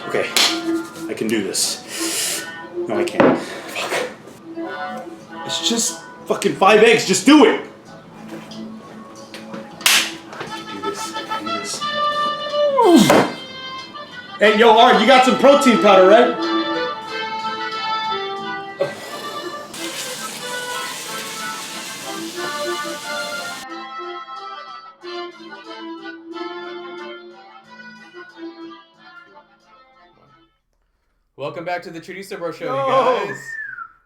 Okay, I can do this. No, I can't. Fuck. It's just fucking 5 eggs. Just do it. Do this. Do this. Hey, yo, Art, you got some protein powder, right? Welcome back to the Chorizo Bro Show, No! you guys.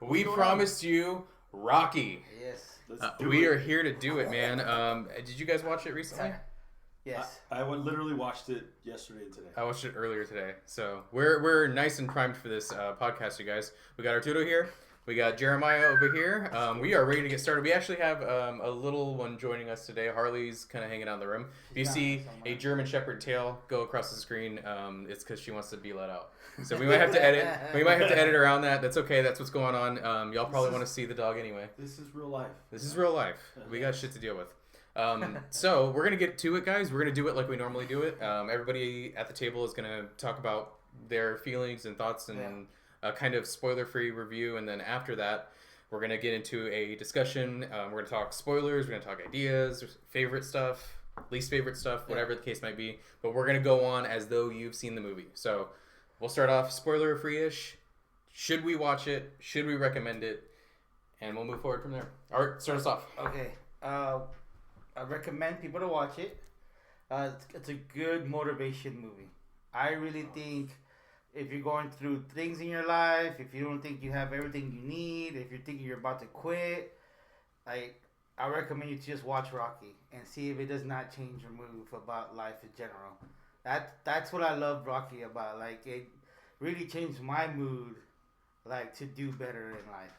We promised you Rocky. Yes. We are here to do it, man. Did you guys watch it recently? Yes. I literally watched it yesterday and today. I watched it earlier today. So we're nice and primed for this podcast, you guys. We got Arturo here. We got Jeremiah over here. We are ready to get started. We actually have a little one joining us today. Harley's kind of hanging out in the room. If you see a German Shepherd tail go across the screen, it's because she wants to be let out. So we might have to edit. We might have to edit around that. That's okay. That's what's going on. Y'all probably want to see the dog anyway. This is real life. This is real life. We got shit to deal with. So we're gonna get to it, guys. We're gonna do it like we normally do it. Everybody at the table is gonna talk about their feelings and thoughts and a kind of spoiler-free review, and then after that, we're gonna get into a discussion. We're gonna talk spoilers. We're gonna talk ideas, favorite stuff, least favorite stuff, whatever the case might be. But we're gonna go on as though you've seen the movie. So we'll start off spoiler-free-ish. Should we watch it? Should we recommend it? And we'll move forward from there. Art, start us off. Okay. I recommend people to watch it. It's a good motivation movie. I really think if you're going through things in your life, if you don't think you have everything you need, if you're thinking you're about to quit, I recommend you to just watch Rocky and see if it does not change your mood about life in general. That's what I love Rocky about. Like, it really changed my mood, like, to do better in life.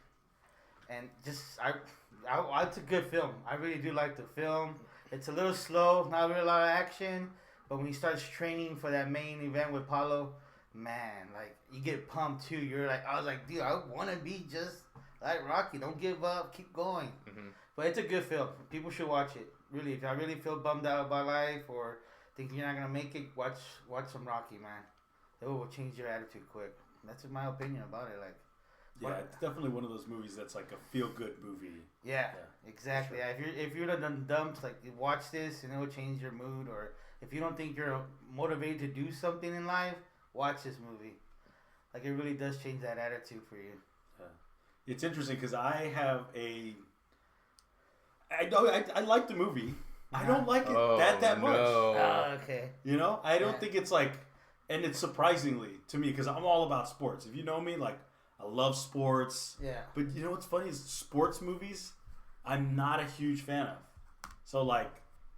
And just, it's a good film. I really do like the film. It's a little slow, not really a lot of action, but when he starts training for that main event with Paulo, man, like, you get pumped too. You're like, I was like, dude, I want to be just like Rocky. Don't give up, keep going. Mm-hmm. But it's a good film. People should watch it. Really, if I really feel bummed out about life or think you're not gonna make it, watch some Rocky, man. It will change your attitude quick. That's my opinion about it. Like, yeah, it's definitely one of those movies that's like a feel-good movie. Yeah, exactly. Sure. Yeah, if you're the dumps, like, watch this and it will change your mood. Or if you don't think you're motivated to do something in life, watch this movie. Like, it really does change that attitude for you. Yeah. It's interesting because I like the movie. I don't like it that much. Oh, okay. You know, I don't think it's like, and it's surprisingly to me because I'm all about sports. If you know me, like, I love sports. Yeah. But you know what's funny is sports movies, I'm not a huge fan of. So, like,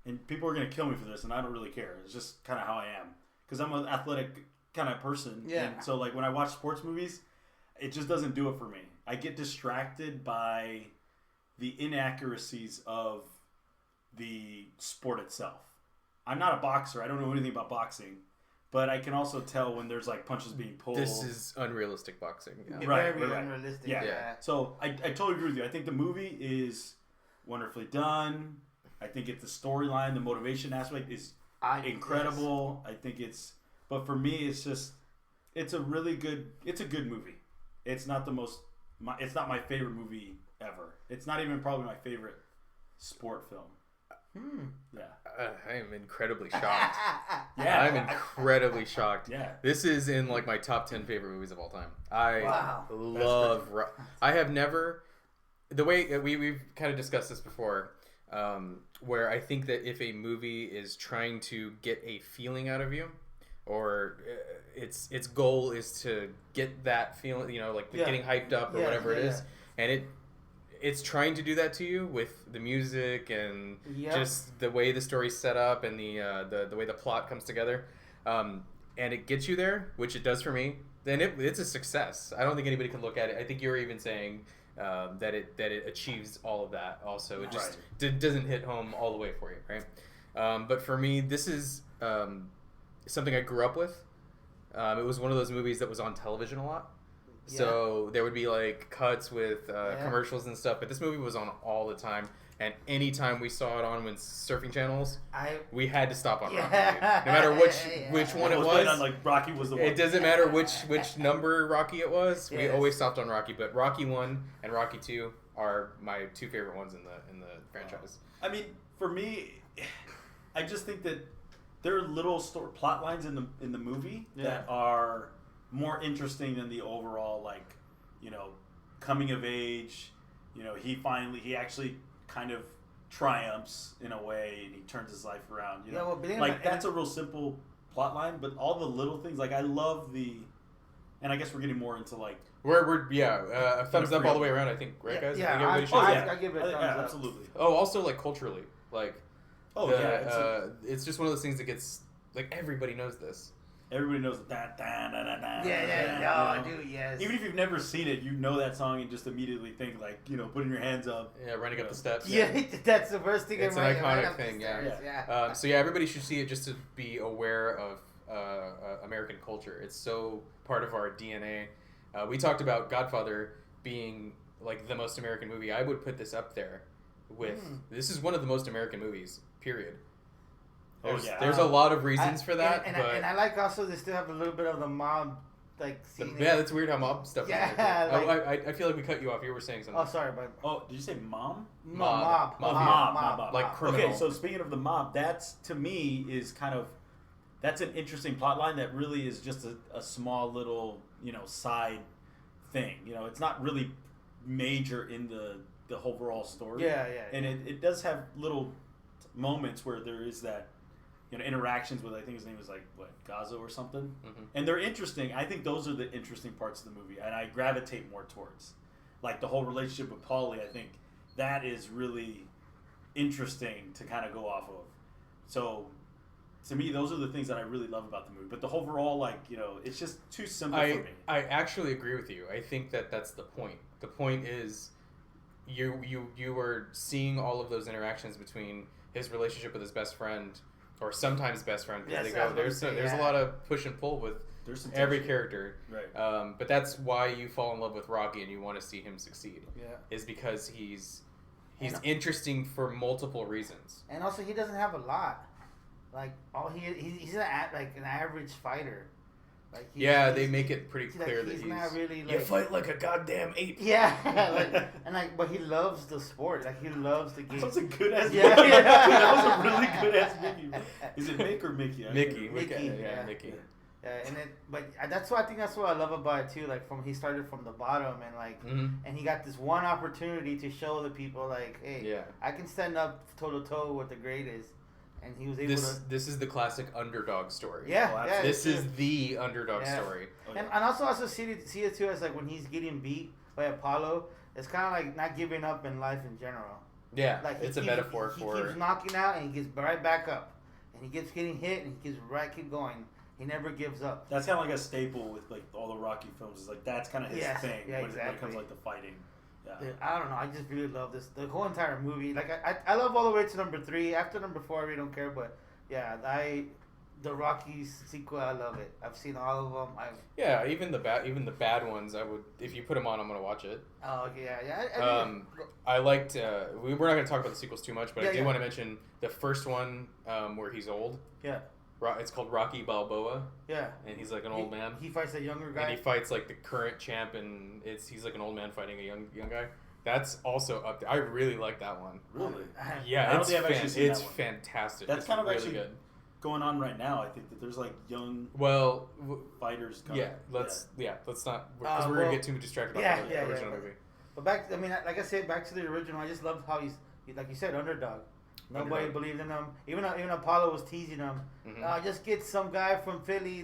and people are going to kill me for this, and I don't really care. It's just kind of how I am. Because I'm an athletic kind of person. Yeah. And so, like, when I watch sports movies, it just doesn't do it for me. I get distracted by the inaccuracies of the sport itself. I'm not a boxer. I don't know anything about boxing. But I can also tell when there's, like, punches being pulled. This is unrealistic boxing. Yeah. Right. Unrealistic. Yeah. So I totally agree with you. I think the movie is wonderfully done. I think the storyline, the motivation aspect is incredible. Yes. I think but for me, it's a good movie. It's not it's not my favorite movie ever. It's not even probably my favorite sport film. Yeah. I am incredibly shocked. Yeah. I'm incredibly shocked. Yeah. This is in, like, my top 10 favorite movies of all time. I love... I have never... The way... We've kind of discussed this before, where I think that if a movie is trying to get a feeling out of you, or its goal is to get that feeling, you know, like getting hyped up or whatever it is, and it's trying to do that to you with the music and just the way the story's set up and the way the plot comes together, and it gets you there, which it does for me, then it's a success. I don't think anybody can look at it. I think you were even saying that it achieves all of that. Also, it just doesn't hit home all the way for you, right? But for me, this is something I grew up with. It was one of those movies that was on television a lot. So there would be, like, cuts with commercials and stuff, but this movie was on all the time. and anytime we saw it on when surfing channels, we had to stop on Yeah. Rocky, no matter which one it was. On, like, Rocky was the one. It doesn't matter which number Rocky it was. We Yes. always stopped on Rocky, but Rocky 1 and Rocky 2 are my two favorite ones in the franchise. I mean, for me, I just think that there are little plot lines in the movie that are more interesting than the overall, like, you know, coming of age. You know, he actually kind of triumphs in a way, and he turns his life around. You know, that's a real simple plot line, but all the little things, like I love and I guess we're getting more into like we're thumbs up all the way around. I think, right, guys? I give it a thumbs up. Absolutely. Oh, also like culturally, like it's just one of those things that gets like everybody knows this. Everybody knows that. Dude, yes. Even if you've never seen it, you know that song and just immediately think, like, you know, putting your hands up. Yeah, running up the steps. Yeah, that's the first thing. It's an iconic thing, so everybody should see it just to be aware of American culture. It's so part of our DNA. We talked about Godfather being like the most American movie. I would put this up there with. This is one of the most American movies, period. There's a lot of reasons for that. And I like also they still have a little bit of the mob like scene. That's weird how mob stuff is like that. I feel like we cut you off. You were saying something. Oh, sorry, but did you say mom? Mob. Like criminal. Okay, so speaking of the mob, that's to me is kind of that's an interesting plot line that really is just a small little, you know, side thing. You know, it's not really major in the overall story. And it does have little moments where there is that, you know, interactions with, I think his name is like Gazzo or something, and they're interesting. I think those are the interesting parts of the movie, and I gravitate more towards, like the whole relationship with Paulie. I think that is really interesting to kind of go off of. So, to me, those are the things that I really love about the movie. But the overall, like, you know, it's just too simple for me. I actually agree with you. I think that's the point. The point is, you were seeing all of those interactions between his relationship with his best friend. Or sometimes best friend. There's a lot of push and pull with every character. Right. But that's why you fall in love with Rocky and you want to see him succeed. Yeah. Is because he's interesting for multiple reasons. And also he doesn't have a lot. Like he's an average fighter. Like they make it pretty clear that he's not really like, you fight like a goddamn ape. Yeah, but he loves the sport. Like he loves the game. That was a good ass. Yeah, that was a really good ass Mickey. Is it Mick or Mickey? Mickey. Mickey. But that's why I think that's what I love about it too. Like he started from the bottom and like, and he got this one opportunity to show the people like, hey, I can stand up toe to toe with the greatest. And he was able to. This is the classic underdog story. This is the underdog story. And also see it too as like when he's getting beat by Apollo, it's kind of like not giving up in life in general. Yeah, like it's a metaphor for. He keeps knocking out and he gets right back up, and he keeps getting hit and he keep going. He never gives up. That's kind of like a staple with like all the Rocky films. Is like that's kind of his thing when it comes to like the fighting. Yeah. Dude, I don't know. I just really love this. The whole entire movie. Like I love all the way to number 3. After number 4, I really don't care. But yeah, the Rockies sequel, I love it. I've seen all of them. Even the bad ones. I would, if you put them on, I'm gonna watch it. Oh yeah. I liked. We're not gonna talk about the sequels too much, but I do want to mention the first one where he's old. Yeah. It's called Rocky Balboa. Yeah. And he's like an old man. He fights a younger guy. And he fights like the current champ, and he's like an old man fighting a young guy. That's also up there. I really like that one. Really? Yeah, it's fantastic. That's kind of really actually good. Going on right now. I think that there's like young fighters coming. Let's not, because we're gonna get too distracted about the original movie. But like I said, back to the original. I just loved how he's like you said, underdog. Nobody believed in him. Even Apollo was teasing him. Just get some guy from Philly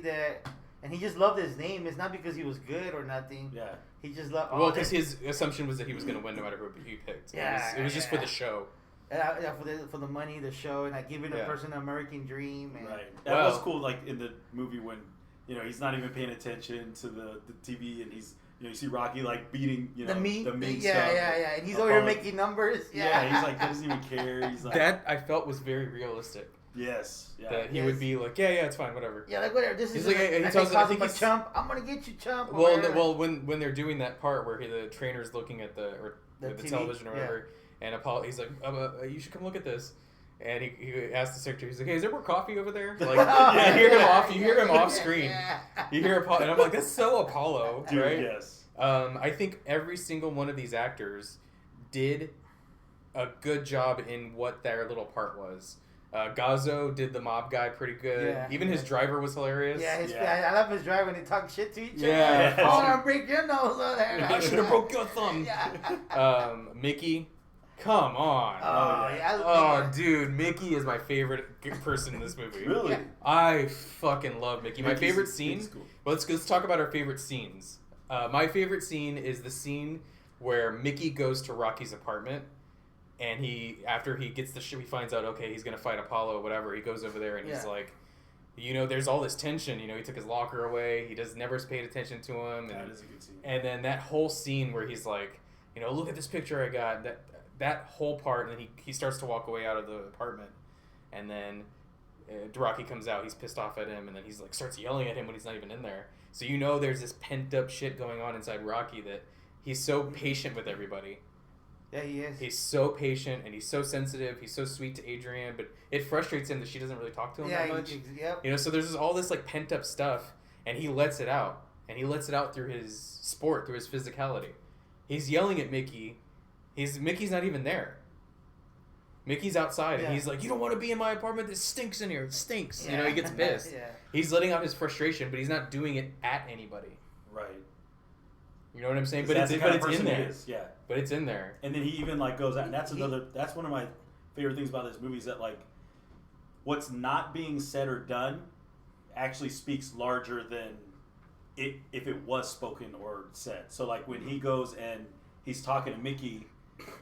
and he just loved his name. It's not because he was good or nothing. Yeah. He just loved. Well, because his assumption was that he was going to win no matter who he picked. It was just for the show. Yeah, for the money, the show, and like giving a person an American dream. And that was cool. Like in the movie when he's not even paying attention to the TV and he's. You see Rocky like beating the meat stuff. Yeah. And he's over here making numbers. Yeah, he's like doesn't even care. He's like that. I felt was very realistic. Yes. Yeah. That he would be like, it's fine, whatever. Yeah, like whatever. This he's is like, he tells him, chump. I'm gonna get you, chump. Well, when they're doing that part where the trainer's looking at the television or whatever, And Apollo, he's like, you should come look at this. And he asked the secretary, he's like, hey, is there more coffee over there? Like, you hear him off screen. You hear Apollo, and I'm like, that's so Apollo, dude, right? Yes. I think every single one of these actors did a good job in what their little part was. Gazzo did the mob guy pretty good. Yeah. Even his driver was hilarious. Yeah, I love his driver when they talk shit to each other. Yeah. Oh, I'll break your nose on there. I should have broke your thumb. Mickey. Come on. Dude, Mickey is my favorite person in this movie. Really? Yeah. I fucking love Mickey. My favorite scene. Cool. Well, let's talk about our favorite scenes. My favorite scene is the scene where Mickey goes to Rocky's apartment, and after he gets the shit, he finds out, okay, he's gonna fight Apollo or whatever. He goes over there and he's like, there's all this tension. He took his locker away. He never paid attention to him. That is a good scene. And then that whole scene where he's like, look at this picture I got. That whole part, and then he starts to walk away out of the apartment, and then Rocky comes out. He's pissed off at him, and then he's like starts yelling at him when he's not even in there. So there's this pent up shit going on inside Rocky that he's so patient with everybody. Yeah, he is. He's so patient and he's so sensitive. He's so sweet to Adrienne, but it frustrates him that she doesn't really talk to him that much. So there's all this like pent up stuff, and he lets it out, and he lets it out through his sport, through his physicality. He's yelling at Mickey. Mickey's not even there. Mickey's outside, and he's like, "You don't want to be in my apartment. This stinks in here. It stinks." He gets pissed. He's letting out his frustration, but he's not doing it at anybody. Right. You know what I'm saying? But it's in there. Yeah. But it's in there. And then he even like goes out, and that's one of my favorite things about this movie is that like what's not being said or done actually speaks larger than it if it was spoken or said. So like when he goes and he's talking to Mickey,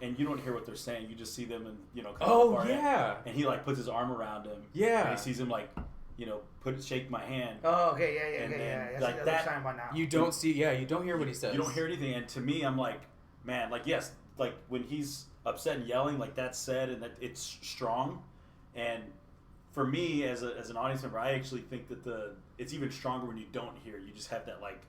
and you don't hear what they're saying, you just see them and and he like puts his arm around him, and he sees him like shake my hand. Oh, okay, yeah. Like that, you don't you don't hear what he says. You don't hear anything, and to me, I'm like, man, like yes, like when he's upset and yelling, like that's said, and that it's strong, and for me as an audience member, I actually think that it's even stronger when you don't hear. You just have that like.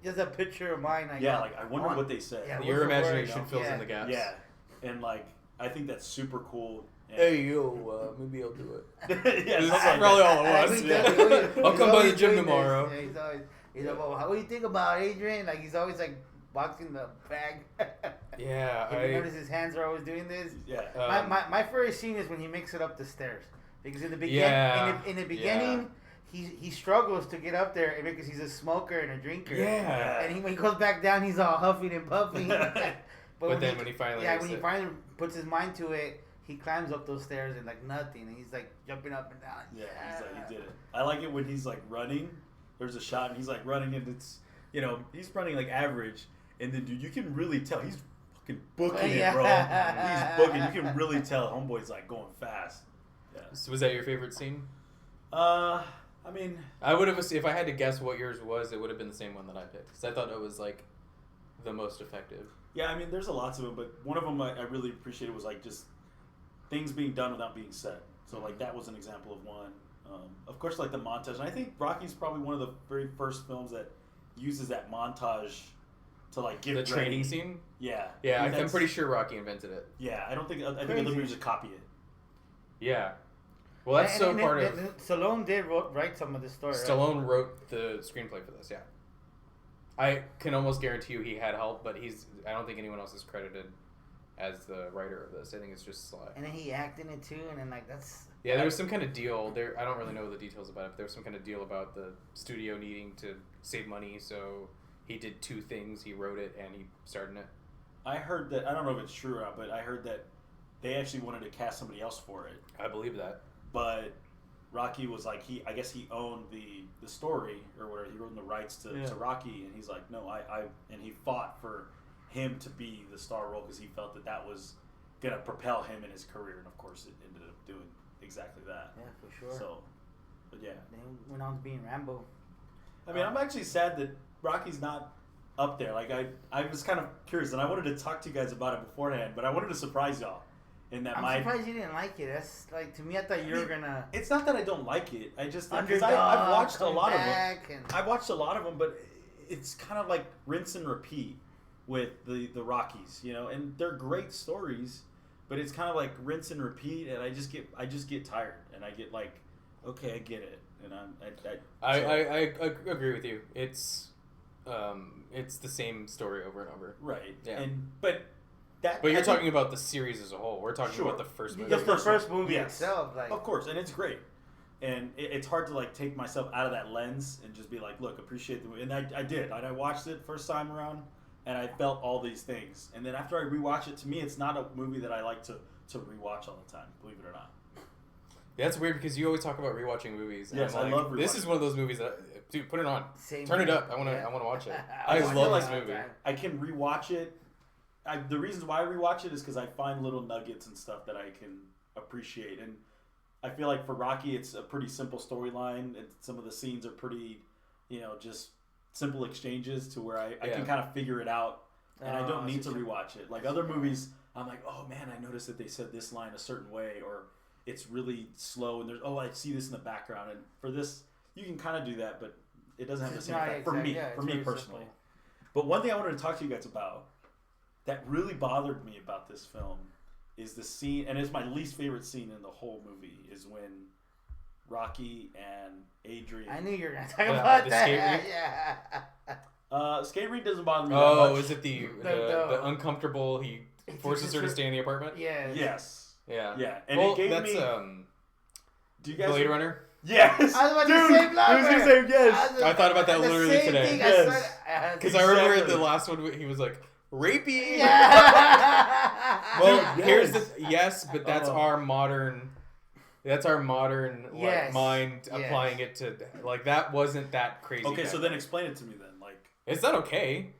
Just a picture of mine. I wonder what they said. Yeah, your imagination fills in the gaps. Yeah, and like I think that's super cool. And hey yo, maybe I'll do it. Yeah, that's probably all it was. I'll come by the gym tomorrow. He's like, well, what do you think about Adrian? Like he's always like boxing the bag. Yeah, you notice his hands are always doing this. Yeah. My first scene is when he makes it up the stairs because in the beginning, in the beginning. Yeah. He struggles to get up there because he's a smoker and a drinker. Yeah. And when he goes back down, he's all huffing and puffing. but then when he finally puts his mind to it, he climbs up those stairs and like nothing. And he's like jumping up and down. Yeah, he's like, he did it. I like it when he's like running. There's a shot and he's like running and it's, he's running like average. And then, dude, you can really tell he's fucking booking it, bro. He's booking. You can really tell homeboy's like going fast. Yeah. So was that your favorite scene? I mean, I would have, if I had to guess what yours was, it would have been the same one that I picked. Because I thought it was, like, the most effective. Yeah, I mean, there's a lots of them, but one of them I really appreciated was, like, just things being done without being said. So, like, that was an example of one. Of course, like, the montage. And I think Rocky's probably one of the very first films that uses that montage to, like, get ready. The training scene? Yeah. Yeah, I'm pretty sure Rocky invented it. Yeah, I think other movies just copy it. Yeah. Well, that's part of... Stallone did write some of the story. Stallone wrote the screenplay for this, yeah. I can almost guarantee you he had help, but I don't think anyone else is credited as the writer of this. I think it's just Sly. And then he acted in it too, and then like that's... Yeah, there was some kind of deal. I don't really know the details about it, but there was some kind of deal about the studio needing to save money, so he did two things. He wrote it and he starred in it. I heard that, I don't know if it's true or not, but I heard that they actually wanted to cast somebody else for it. I believe that. But Rocky was like, I guess he owned the story or whatever. He wrote the rights to Rocky, and he's like, no, and he fought for him to be the star role because he felt that was gonna propel him in his career, and of course it ended up doing exactly that. Yeah, for sure. So, but yeah. Then he went on to being Rambo. I mean, I'm actually sad that Rocky's not up there. Like I was kind of curious, and I wanted to talk to you guys about it beforehand, but I wanted to surprise y'all. I'm surprised you didn't like it. That's like, to me, I thought you were gonna. It's not that I don't like it. I just because I've watched a lot of them. I've watched a lot of them, but it's kind of like rinse and repeat. with the Rockies, you know, and they're great stories, but it's kind of like rinse and repeat, and I just get tired, and I get like, okay, I get it, and I agree with you. It's the same story over and over. Right. Yeah. But you're talking about the series as a whole. We're talking about the first movie. The first movie itself, like, of course, and it's great. And it's hard to like take myself out of that lens and just be like, look, appreciate the movie. And I did. I watched it first time around, and I felt all these things. And then after I rewatch it, to me, it's not a movie that I like to rewatch all the time. Believe it or not. Yeah, that's weird because you always talk about rewatching movies. Yes, I love rewatching. This is one of those movies that, dude, put it on. Turn it up. I want to watch it. I just love feel this movie. I can rewatch it. The reasons why I rewatch it is because I find little nuggets and stuff that I can appreciate. And I feel like for Rocky, it's a pretty simple storyline, and some of the scenes are pretty, you know, just simple exchanges to where I can kind of figure it out, and I don't need to rewatch it. Like other movies, I'm like, oh man, I noticed that they said this line a certain way, or it's really slow, and there's I see this in the background. And for this, you can kind of do that, but it doesn't have the same effect for me. Yeah, for me personally. Simple. But one thing I wanted to talk to you guys about that really bothered me about this film is the scene, and it's my least favorite scene in the whole movie, is when Rocky and Adrian... I knew you were going to talk about that. Yeah. Skate ring doesn't bother me that much. Oh, is it the uncomfortable, he forces her to stay in the apartment? Yeah. Yes. Yeah. Yeah. And it gave me... Do you guys Blade Runner? Yes. I was about to say Blade Runner. I was going to say yes. I thought about that literally today. Yes. Because I remember the last one, he was like, rapey. Yeah. Well, here's but that's our modern. That's our modern mind applying it to like that wasn't that crazy. Okay, so then explain it to me then. Like it's not okay.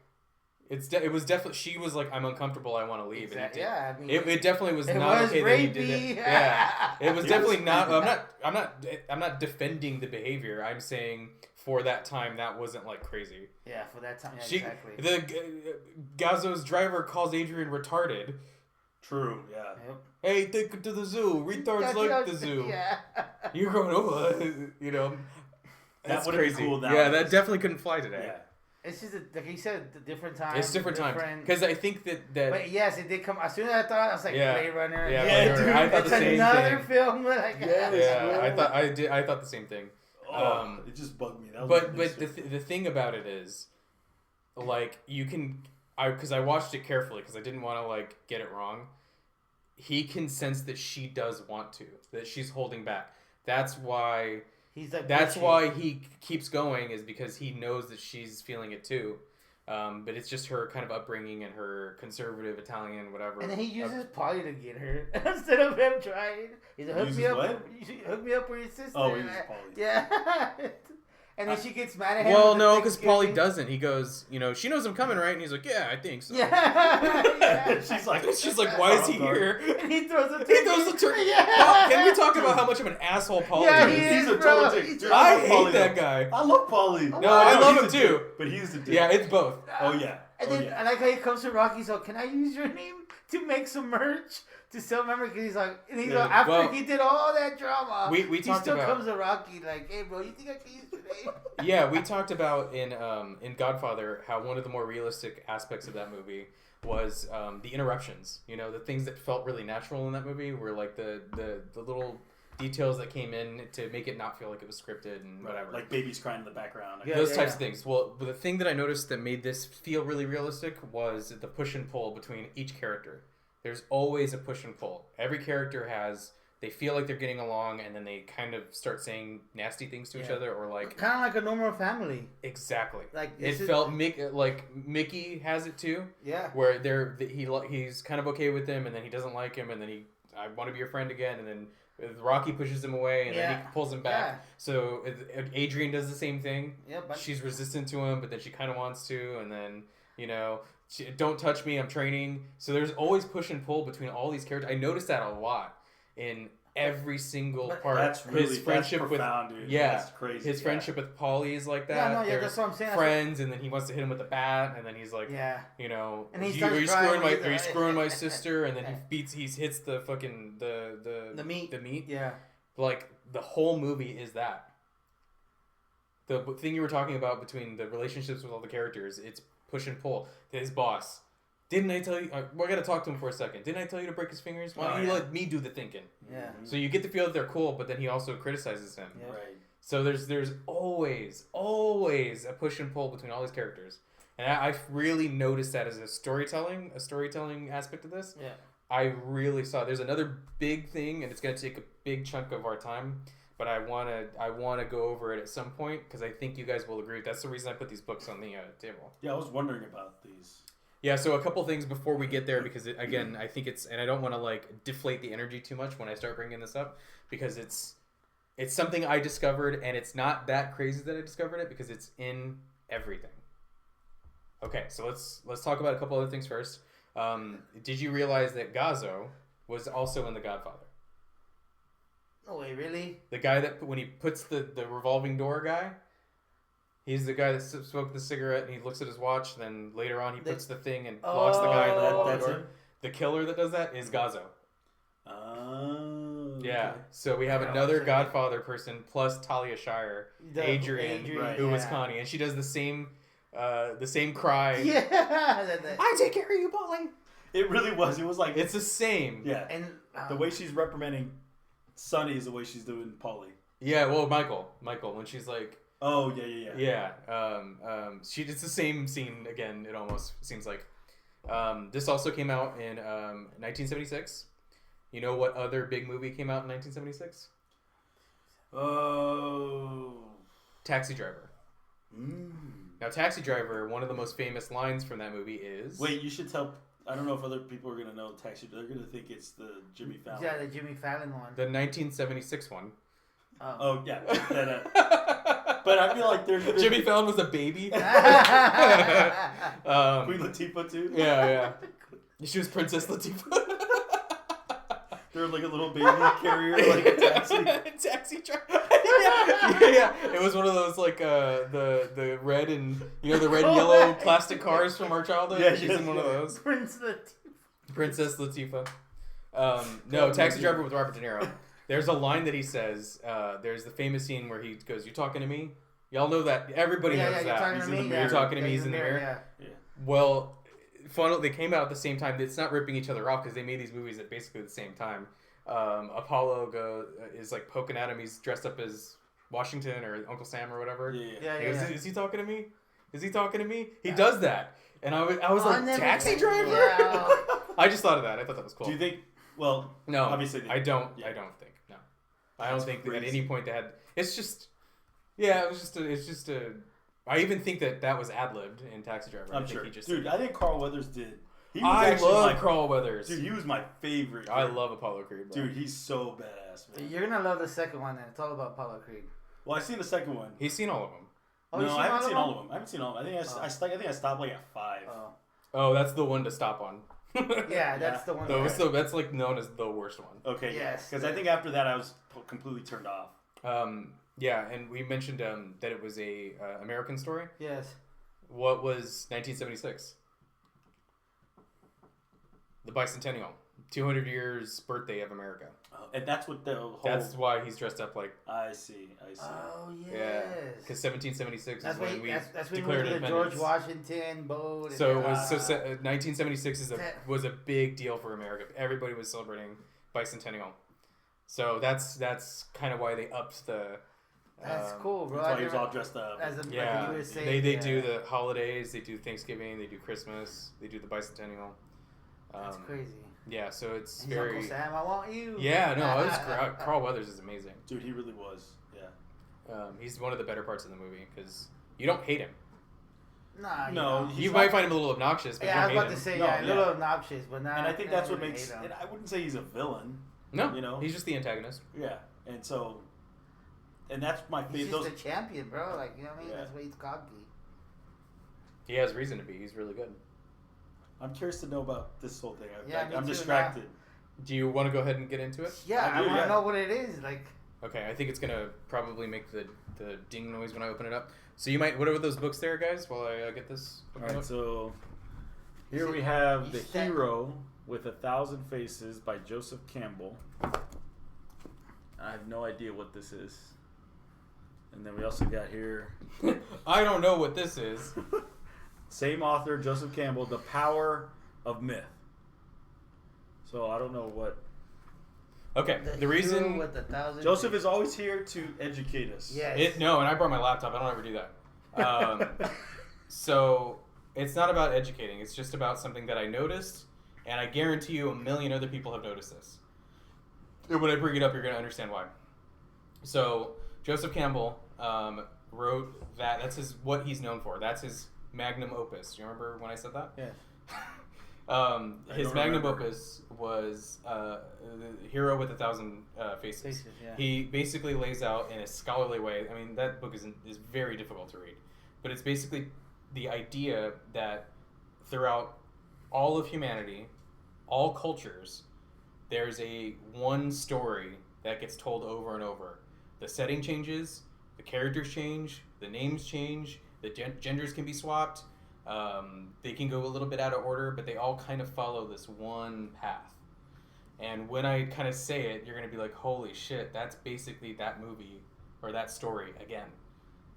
It was definitely she was like I'm uncomfortable. I want to leave. Exactly. And I mean, it definitely was not okay that he did it. Yeah, it was definitely not. I'm not defending the behavior. I'm saying for that time that wasn't like crazy. Yeah, for that time. Yeah, exactly. The Gazzo's driver calls Adrian retarded. True. Yeah. Yep. Hey, take it to the zoo. Retards like the zoo. Yeah. You're going, you know. That's crazy. Cool that definitely couldn't fly today. Yeah. It's just like you said, the different times. It's different times because I think that. But yes, it did come. As soon as I thought, I was like Blade Runner. Yeah, dude. I thought it's the same another thing. film. Like, I thought the same thing. It just bugged me. But the thing about it is, like you can, because I watched it carefully because I didn't want to like get it wrong. He can sense that she does want to, that she's holding back. That's why. He's like that's why he keeps going is because he knows that she's feeling it too, but it's just her kind of upbringing and her conservative Italian whatever. And then he uses Paulie to get her instead of him trying. He's like, hook me up with your sister. Oh, he uses Paulie. Yeah. And then she gets mad at him. Well, no, because Paulie doesn't. He goes, you know, she knows I'm coming, right? And he's like, yeah, I think so. Yeah. She's like, why is he here? And he throws the turkey. Yeah. Can we talk about how much of an asshole Paulie is? He's a total dick. Dude, I hate that guy. I love Paulie. No, I love him too. But he's the dick. Yeah, it's both. Oh, yeah. And then I like how he comes to Rocky. So can I use your name to make some merch to sell memory? Because he's like, after he did all that drama, we he talked still about, comes to Rocky like, hey bro, you think I can use your name? Yeah, we talked about in Godfather how one of the more realistic aspects of that movie was the interruptions. You know, the things that felt really natural in that movie were like the little details that came in to make it not feel like it was scripted and whatever. Like babies crying in the background. Those types of things. Well, the thing that I noticed that made this feel really realistic was the push and pull between each character. There's always a push and pull. Every character they feel like they're getting along and then they kind of start saying nasty things to each other or like... Kind of like a normal family. Exactly. Like it felt like Mickey has it too. Yeah. Where he's kind of okay with him and then he doesn't like him and then I want to be your friend again and then Rocky pushes him away and then he pulls him back. Yeah. So Adrian does the same thing. Yeah, but she's resistant to him, but then she kind of wants to, and then don't touch me, I'm training. So there's always push and pull between all these characters. I noticed that a lot in every single part. That's really his friendship profound, dude. That's crazy. His friendship with Paulie is like that. That's what I'm saying. Friends, and then he wants to hit him with a bat, and then he's like, and are you screwing my sister? And then he hits the fucking the meat. Yeah. Like the whole movie is that. the thing you were talking about between the relationships with all the characters, it's push and pull. His boss. Didn't I tell you? We're gonna talk to him for a second. Didn't I tell you to break his fingers? Why don't you let me do the thinking? Yeah. So you get the feel that they're cool, but then he also criticizes him. Yeah. Right. So there's always a push and pull between all these characters, and I really noticed that as a storytelling aspect of this. Yeah. I really saw. There's another big thing, and it's gonna take a big chunk of our time. But I wanna go over it at some point because I think you guys will agree. That's the reason I put these books on the table. Yeah, I was wondering about these. Yeah, so a couple things before we get there because again, I think it's, and I don't want to like deflate the energy too much when I start bringing this up because it's something I discovered and it's not that crazy that I discovered it because it's in everything. Okay, so let's talk about a couple other things first. Did you realize that Gazzo was also in The Godfather? No way, really? The guy that when he puts the revolving door guy. He's the guy that smoked the cigarette and he looks at his watch. And then later on, he puts the thing and locks the guy in the revolving door. The killer that does that is Gazzo. Oh. Yeah. So we have another Godfather person plus Talia Shire, Adrian, who was Connie, and she does the same cry. Yeah. I take care of you, Paulie. It really was. It was like it's the same. Yeah. And the way she's reprimanding Sonny is the way she's doing Paulie. Yeah. Well, Michael, when she's like. Oh yeah. Yeah. It's the same scene again. It almost seems like. This also came out in 1976. You know what other big movie came out in 1976? Oh. Taxi Driver. Now, Taxi Driver. One of the most famous lines from that movie is. Wait, you should tell. I don't know if other people are gonna know Taxi. They're gonna think it's the Jimmy Fallon. Yeah, the Jimmy Fallon one. The 1976 one. Oh yeah. But I feel like there's Jimmy Fallon was a baby. Queen Latifah too. Yeah. She was Princess Latifah. They were like a little baby carrier, like a taxi driver. yeah. It was one of those like the red and the red and yellow plastic cars from our childhood. Yeah, she's in one of those. Princess Latifah. No, Taxi Driver with Robert De Niro. There's a line that he says. There's the famous scene where he goes, "You talking to me?" Y'all know that. Everybody knows that. You're talking to me. He's in the mirror. Yeah. Well, they came out at the same time. It's not ripping each other off because they made these movies at basically the same time. Apollo is like poking at him. He's dressed up as Washington or Uncle Sam or whatever. Yeah. Is he talking to me? Is he talking to me? He does that, and I was like, Taxi Driver. Yeah. I just thought of that. I thought that was cool. Do you think? Well, no. Obviously, I don't. Yeah. I don't think. No, I don't think that at any point they had. It's just. Yeah, it's just a. I even think that was ad-libbed in Taxi Driver. I'm sure. Dude, I think Carl Weathers did. I love Carl Weathers. Dude, he was my favorite. I love Apollo Creed. Bro. Dude, he's so badass, man. You're gonna love the second one. Then it's all about Apollo Creed. Well, I've seen the second one. He's seen all of them. Oh, no, I haven't seen all of them. I haven't seen all of them. I think I stopped like at 5. Oh, that's the one to stop on. Yeah, that's the one. So that's like known as the worst one. Okay, yes. Because I think after that I was completely turned off. Yeah, and we mentioned that it was a American story. Yes. What was 1976? The bicentennial, 200 years birthday of America. And that's what the whole. That's why he's dressed up like. I see. Oh yes. Yeah, because 1776 is when we declared independence. The George Washington boat. So it was 1976 was a big deal for America. Everybody was celebrating bicentennial. So that's kind of why they upped the. That's cool, bro. That's why he was all dressed up. They do the holidays. They do Thanksgiving. They do Christmas. They do the bicentennial. That's crazy. Yeah, so it's He's very. Uncle Sam, I want you. Yeah, no, Carl Weathers is amazing. Dude, he really was. Yeah. He's one of the better parts of the movie because you don't hate him. Nah, no, you might find him a little obnoxious. But I was about to say, a little obnoxious, but not. And I think that's what makes. And I wouldn't say he's a villain. No, he's just the antagonist. Yeah, and so. And that's my favorite. He's just a champion, bro. Like, you know what I mean? Yeah. That's why he's cocky. He has reason to be. He's really good. I'm curious to know about this whole thing. I'm distracted. Now. Do you want to go ahead and get into it? Yeah, I want to know what it is. Like. Okay, I think it's gonna probably make the ding noise when I open it up. So you might. What are those books there, guys? While I get this. All right. So here we have The Hero with 1,000 Faces by Joseph Campbell. I have no idea what this is. And then we also got here. I don't know what this is. Same author, Joseph Campbell, The Power of Myth. So I don't know what. Okay, the reason Joseph is always here to educate us. Yes. No, and I brought my laptop. I don't ever do that. So it's not about educating. It's just about something that I noticed, and I guarantee you a million other people have noticed this. And when I bring it up, you're going to understand why. So Joseph Campbell wrote that. That's what he's known for. That's his magnum opus. Do you remember when I said that? Yeah. His magnum opus was The Hero with 1,000 Faces. Yeah. He basically lays out in a scholarly way. I mean, that book is very difficult to read, but it's basically the idea that throughout all of humanity, all cultures, there's one story that gets told over and over. The setting changes, the characters change, the names change, the genders can be swapped. They can go a little bit out of order, but they all kind of follow this one path. And when I kind of say it, you're going to be like, holy shit, that's basically that movie or that story again.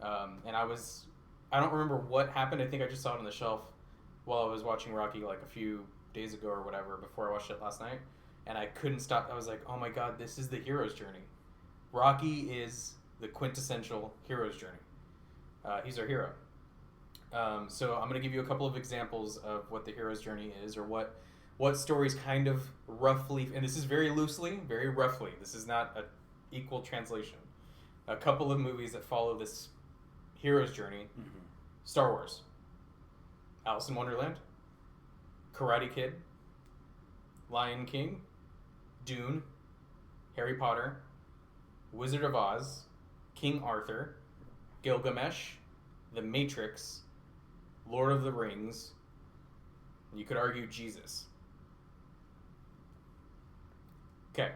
And I don't remember what happened. I think I just saw it on the shelf while I was watching Rocky like a few days ago or whatever before I watched it last night. And I couldn't stop. I was like, oh my God, this is the hero's journey. Rocky is the quintessential hero's journey. He's our hero. So I'm going to give you a couple of examples of what the hero's journey is, or what stories kind of roughly, and this is very loosely, very roughly. This is not an equal translation. A couple of movies that follow this hero's journey. Mm-hmm. Star Wars. Alice in Wonderland. Karate Kid. Lion King. Dune. Harry Potter. Wizard of Oz. King Arthur. Gilgamesh. The Matrix. Lord of the Rings. You could argue Jesus. Okay.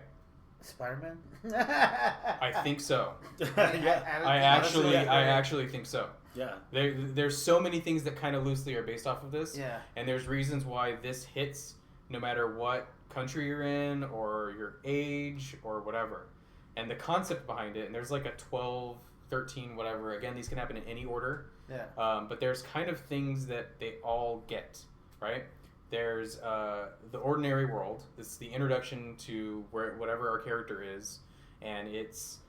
Spider-Man? I think so. Yeah. I actually think so. Yeah. There's so many things that kind of loosely are based off of this. Yeah. And there's reasons why this hits no matter what country you're in or your age or whatever. And the concept behind it, and there's like a 12, 13, whatever. Again, these can happen in any order. Yeah. But there's kind of things that they all get, right? There's the ordinary world. It's the introduction to whatever our character is, and it's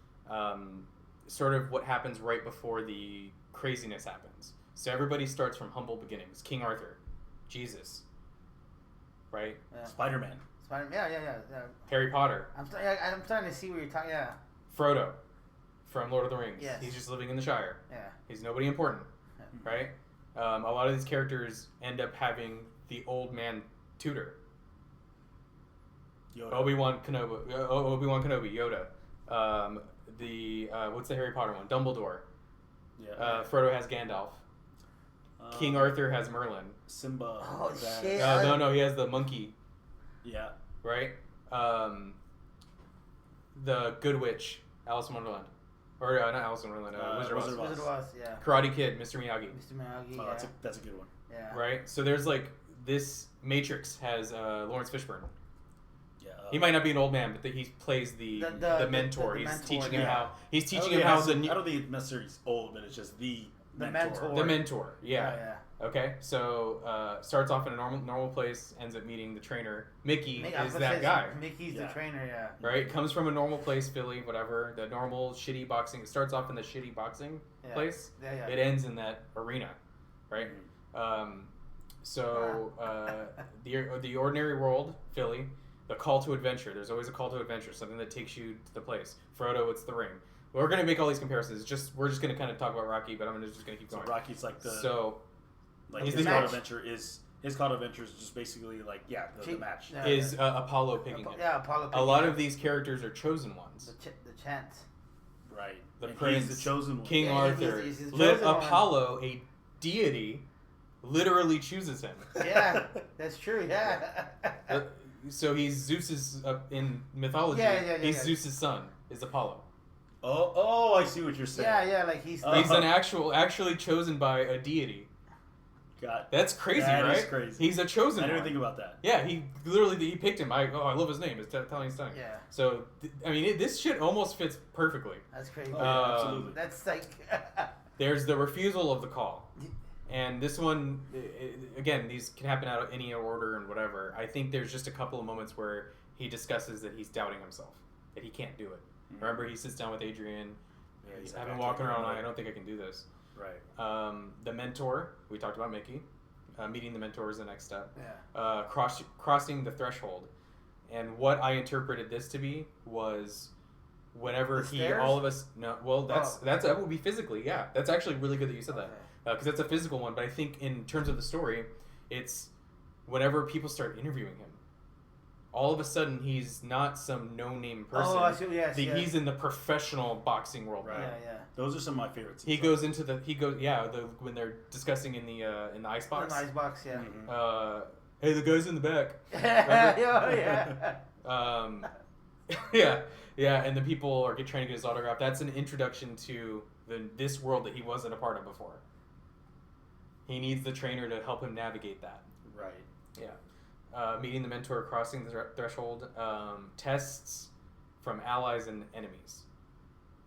sort of what happens right before the craziness happens. So everybody starts from humble beginnings. King Arthur, Jesus, right? Yeah. Spider-Man. Yeah. Harry Potter. I'm starting to see where you're talking. Yeah. Frodo, from Lord of the Rings. Yes. He's just living in the Shire. Yeah. He's nobody important, right? A lot of these characters end up having the old man tutor. Yoda. Obi-Wan Kenobi, Yoda. What's the Harry Potter one? Dumbledore. Yeah. Frodo has Gandalf. King Arthur has Merlin. Simba. Oh shit! No, he has the monkey. Yeah. Right. The Good Witch, Alice in Wonderland, or not Alice in Wonderland. Wizard of Oz. Yeah. Karate Kid, Mr. Miyagi. Oh, yeah. That's a good one. Yeah. Right. So there's like this Matrix has Lawrence Fishburne. Yeah. He might not be an old man, but he plays the mentor. He's teaching him how. He's teaching him how the. I don't think necessarily he's old, but it's just the mentor. The mentor. Yeah. Yeah. Okay. So starts off in a normal place, ends up meeting the trainer. Mickey is that guy. Mickey's the trainer. Yeah. Right. Comes from a normal place, Philly, whatever. The normal shitty boxing. It starts off in the shitty boxing place. Yeah. It ends in that arena, right? So the ordinary world, Philly. The call to adventure. There's always a call to adventure, something that takes you to the place. Frodo, it's the ring. We're going to make all these comparisons. We're just going to kind of talk about Rocky, but I'm just going to keep going. So Rocky's like the his call to adventure is just basically like the match. Is Apollo picking him? Yeah, Apollo. A lot of these characters are chosen ones. The chance. Right. The and prince, he's the chosen one. King Arthur. He's the chosen Apollo, a deity, literally chooses him. Yeah, that's true. Yeah. So he's Zeus's in mythology. Yeah. He's Zeus's son. Is Apollo. Oh, I see what you're saying. Yeah, like he's an actually chosen by a deity. God, that's crazy, that right? Is crazy. He's a chosen one. I didn't think about that. Yeah, he picked him. I love his name. It's Italian Stunning. Yeah. So I mean, this shit almost fits perfectly. That's crazy. Oh, yeah, absolutely. That's like. There's the refusal of the call, and this one, again, these can happen out of any order and whatever. I think there's just a couple of moments where he discusses that he's doubting himself, that he can't do it. Mm-hmm. Remember, he sits down with Adrian. Yeah, I've been walking around. I don't think I can do this. Right. The mentor. We talked about Mickey. Meeting the mentor is the next step. Yeah. Crossing the threshold, and what I interpreted this to be was whenever all of us. No, well, that would be physically. Yeah, that's actually really good that you said that, because that's a physical one. But I think in terms of the story, it's whenever people start interviewing him. All of a sudden, he's not some no-name person. Oh, I see. Yes, He's in the professional boxing world. Right. Yeah. Those are some of my favorites. He goes into when they're discussing in the ice box. In the ice box, yeah. Mm-hmm. Hey, the guy's in the back. Yeah. Yeah, and the people are trying to get his autograph. That's an introduction to this world that he wasn't a part of before. He needs the trainer to help him navigate that. Right. Yeah. Meeting the mentor, crossing the threshold, tests from allies and enemies.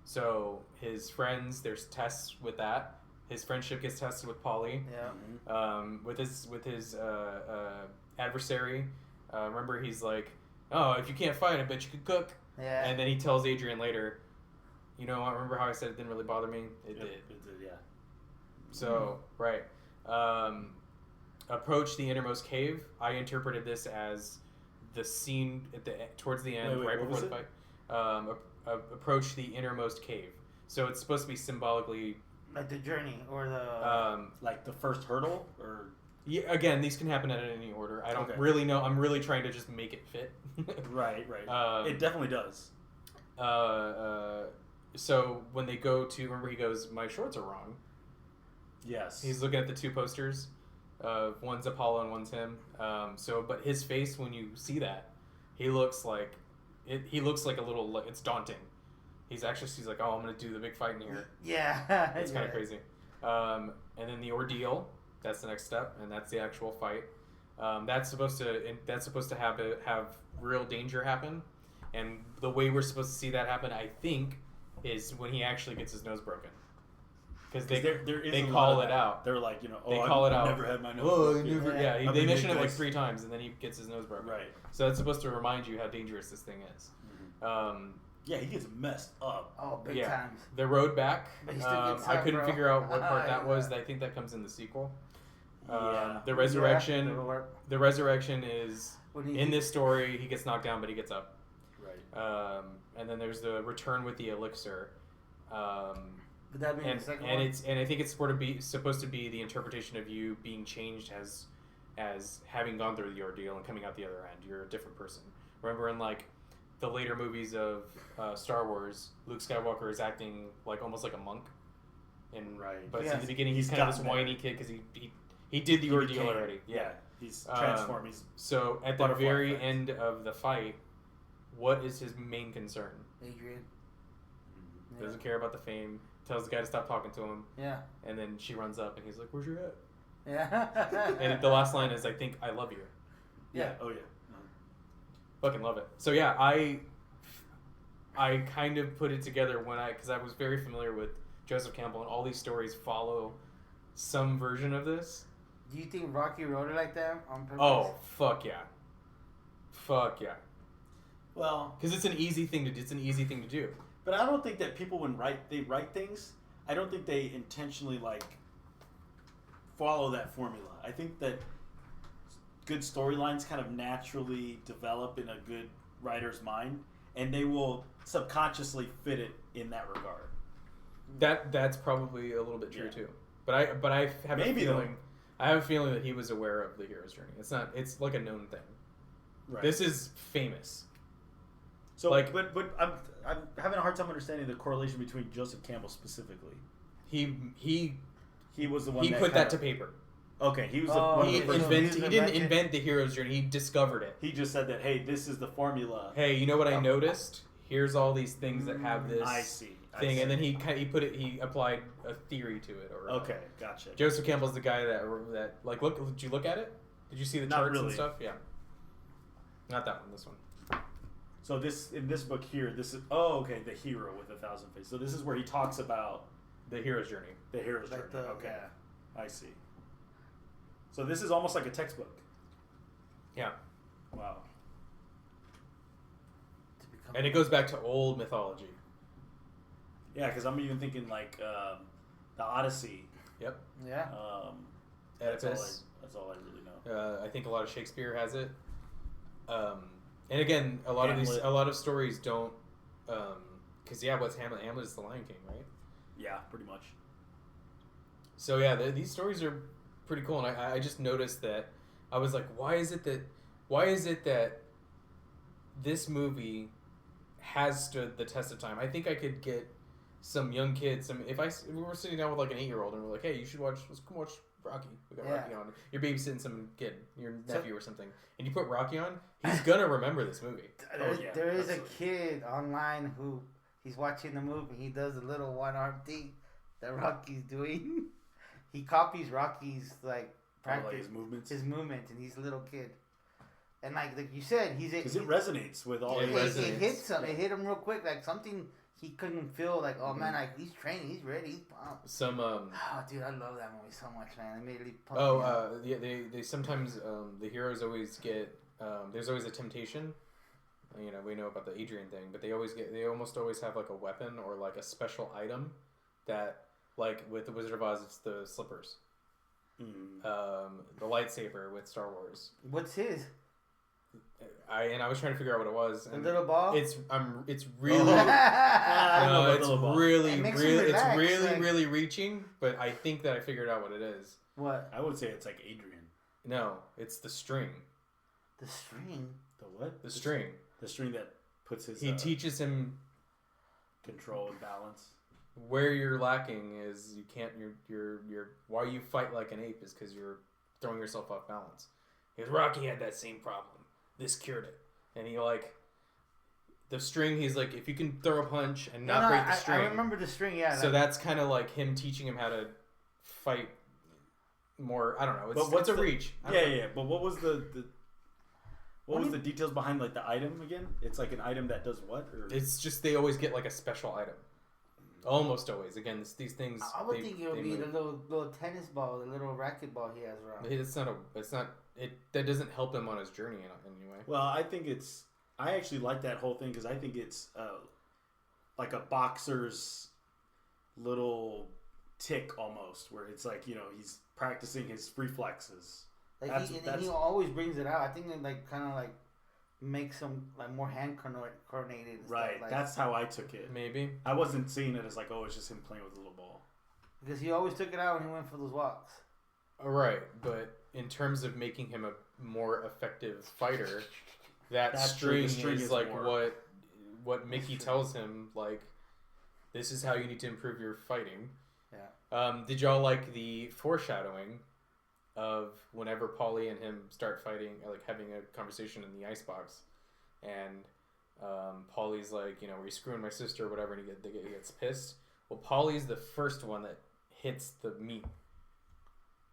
So his friends, there's tests with that. His friendship gets tested with Paulie. Yeah. With his adversary. Remember, he's like, "Oh, if you can't fight, I bet you could cook." Yeah. And then he tells Adrian later, "You know, I remember how I said it didn't really bother me. It did. It did, yeah." So right. Approach the innermost cave. I interpreted this as the scene towards the end, right before the fight. Approach the innermost cave. So it's supposed to be symbolically like the journey or the like the first hurdle, or yeah. Again, these can happen in any order. I don't really know. I'm really trying to just make it fit. Right. It definitely does. So when they go to, remember, he goes, "My shorts are wrong." Yes. He's looking at the two posters. One's Apollo and one's him. But his face, when you see that, he looks like he looks like a little. It's daunting. He's like, "Oh, I'm gonna do the big fight in here." Yeah, it's kind of crazy. And then the ordeal. That's the next step, and that's the actual fight. That's supposed to have real danger happen, and the way we're supposed to see that happen, I think, is when he actually gets his nose broken. Because they call it out. They're like, they call it out. Never had my nose broken. They mention it like 3 times, and then he gets his nose broken. Right. So that's supposed to remind you how dangerous this thing is. Mm-hmm. Yeah, he gets messed up. Oh, big times. The road back. I couldn't figure out what part that was. I think that comes in the sequel. The resurrection. The resurrection is in this story. He gets knocked down, but he gets up. Right. And then there's the return with the elixir. Would that be the second one? I think it's supposed to be the interpretation of you being changed as having gone through the ordeal and coming out the other end. You're a different person. Remember in like the later movies of Star Wars, Luke Skywalker is acting like almost like a monk. But in the beginning he's kind of this whiny kid because he did the ordeal already. Yeah. He's transformed. So at the very end of the fight, what is his main concern? Adrian. Doesn't care about the fame. Tells the guy to stop talking to him. Yeah. And then she runs up and he's like, "Where's your hat?" Yeah. And the last line is, "I think I love you." Yeah. Oh yeah. Fucking love it. So yeah, I kind of put it together because I was very familiar with Joseph Campbell, and all these stories follow some version of this. Do you think Rocky wrote it like that on purpose? Oh, fuck yeah. Fuck yeah. Well, because it's an easy thing to do. It's an easy thing to do. But I don't think that people, when they write things, I don't think they intentionally follow that formula. I think that good storylines kind of naturally develop in a good writer's mind, and they will subconsciously fit it in that regard. That's probably a little bit true too. But I have a feeling. I have a feeling that he was aware of the hero's journey. It's like a known thing. Right. This is famous. So, but I'm having a hard time understanding the correlation between Joseph Campbell specifically. He was the one. He put that to paper. Okay, he was the one. He didn't invent the hero's journey. He discovered it. He just said that, hey, this is the formula. Hey, you know what I noticed? Here's all these things that have this. I see. thing, and then he applied a theory to it. Or okay, gotcha. Joseph Campbell's the guy that like look. Did you look at it? Did you see the charts and stuff? Yeah. Not that one. This one. So in this book here, this is the hero with 1,000 faces. So this is where he talks about the hero's journey. The hero's journey. Okay, I see. So this is almost like a textbook. Yeah. Wow. And it goes back to old mythology. Yeah, because I'm even thinking like the Odyssey. Yep. Yeah. Oedipus. That's all I really know. I think a lot of Shakespeare has it. And again, a lot of stories don't, because what's Hamlet? Hamlet is the Lion King, right? Yeah, pretty much. So yeah, these stories are pretty cool, and I just noticed that I was like, why is it that this movie has stood the test of time? I think I could get some young kids. If we were sitting down with like an 8-year-old and we're like, hey, let's come watch Rocky. We got Rocky on. You're babysitting some kid, your nephew or something, and you put Rocky on. He's gonna remember this movie. There is a kid online who he's watching the movie. He does a little one-arm thing that Rocky's doing. He copies Rocky's practice, his movements, and he's a little kid. And like you said, because it resonates with all. It hits him. It hit him real quick, like something he couldn't feel. Like, oh man, like he's training, he's ready, he's pumped. Oh, dude, I love that movie so much, man. It made me pumped. They sometimes the heroes always get. There's always a temptation. We know about the Adrian thing, but they almost always have like a weapon or like a special item that, like with the Wizard of Oz, it's the slippers. The lightsaber with Star Wars. What's his? I was trying to figure out what it was. The little ball. It's really really reaching, but I think that I figured out what it is. What? I would say it's like Adrian. No, it's the string. The string. The what? The string. The string that puts his. He teaches him control and balance. Where you're lacking is you can't. You're why you fight like an ape is because you're throwing yourself off balance. Because Rocky had that same problem. This cured it. And he the string, he's like, if you can throw a punch and not break the string. I remember the string, yeah. So that's kind of like him teaching him how to fight more. I don't know. What's a reach? Yeah. But what was what was the details behind like the item again? It's like an item that does what? Or? It's just they always get like a special item. Almost always. Again, these things. I would think it would be the little tennis ball, the little racket ball he has around. It's not. That doesn't help him on his journey in any way. Well, I actually like that whole thing because I think it's like a boxer's little tick almost, where it's like he's practicing his reflexes. He always brings it out. I think it kind of makes him more hand coordinated. Right, that's how I took it. Maybe I wasn't seeing it as it's just him playing with a little ball. Because he always took it out when he went for those walks. Right, but in terms of making him a more effective fighter, that string is like what Mickey tells him. Like, this is how you need to improve your fighting. Yeah. Did y'all like the foreshadowing of whenever Paulie and him start fighting, having a conversation in the icebox, and Paulie's like, were you screwing my sister or whatever, and he gets pissed. Well, Paulie's the first one that hits the meat.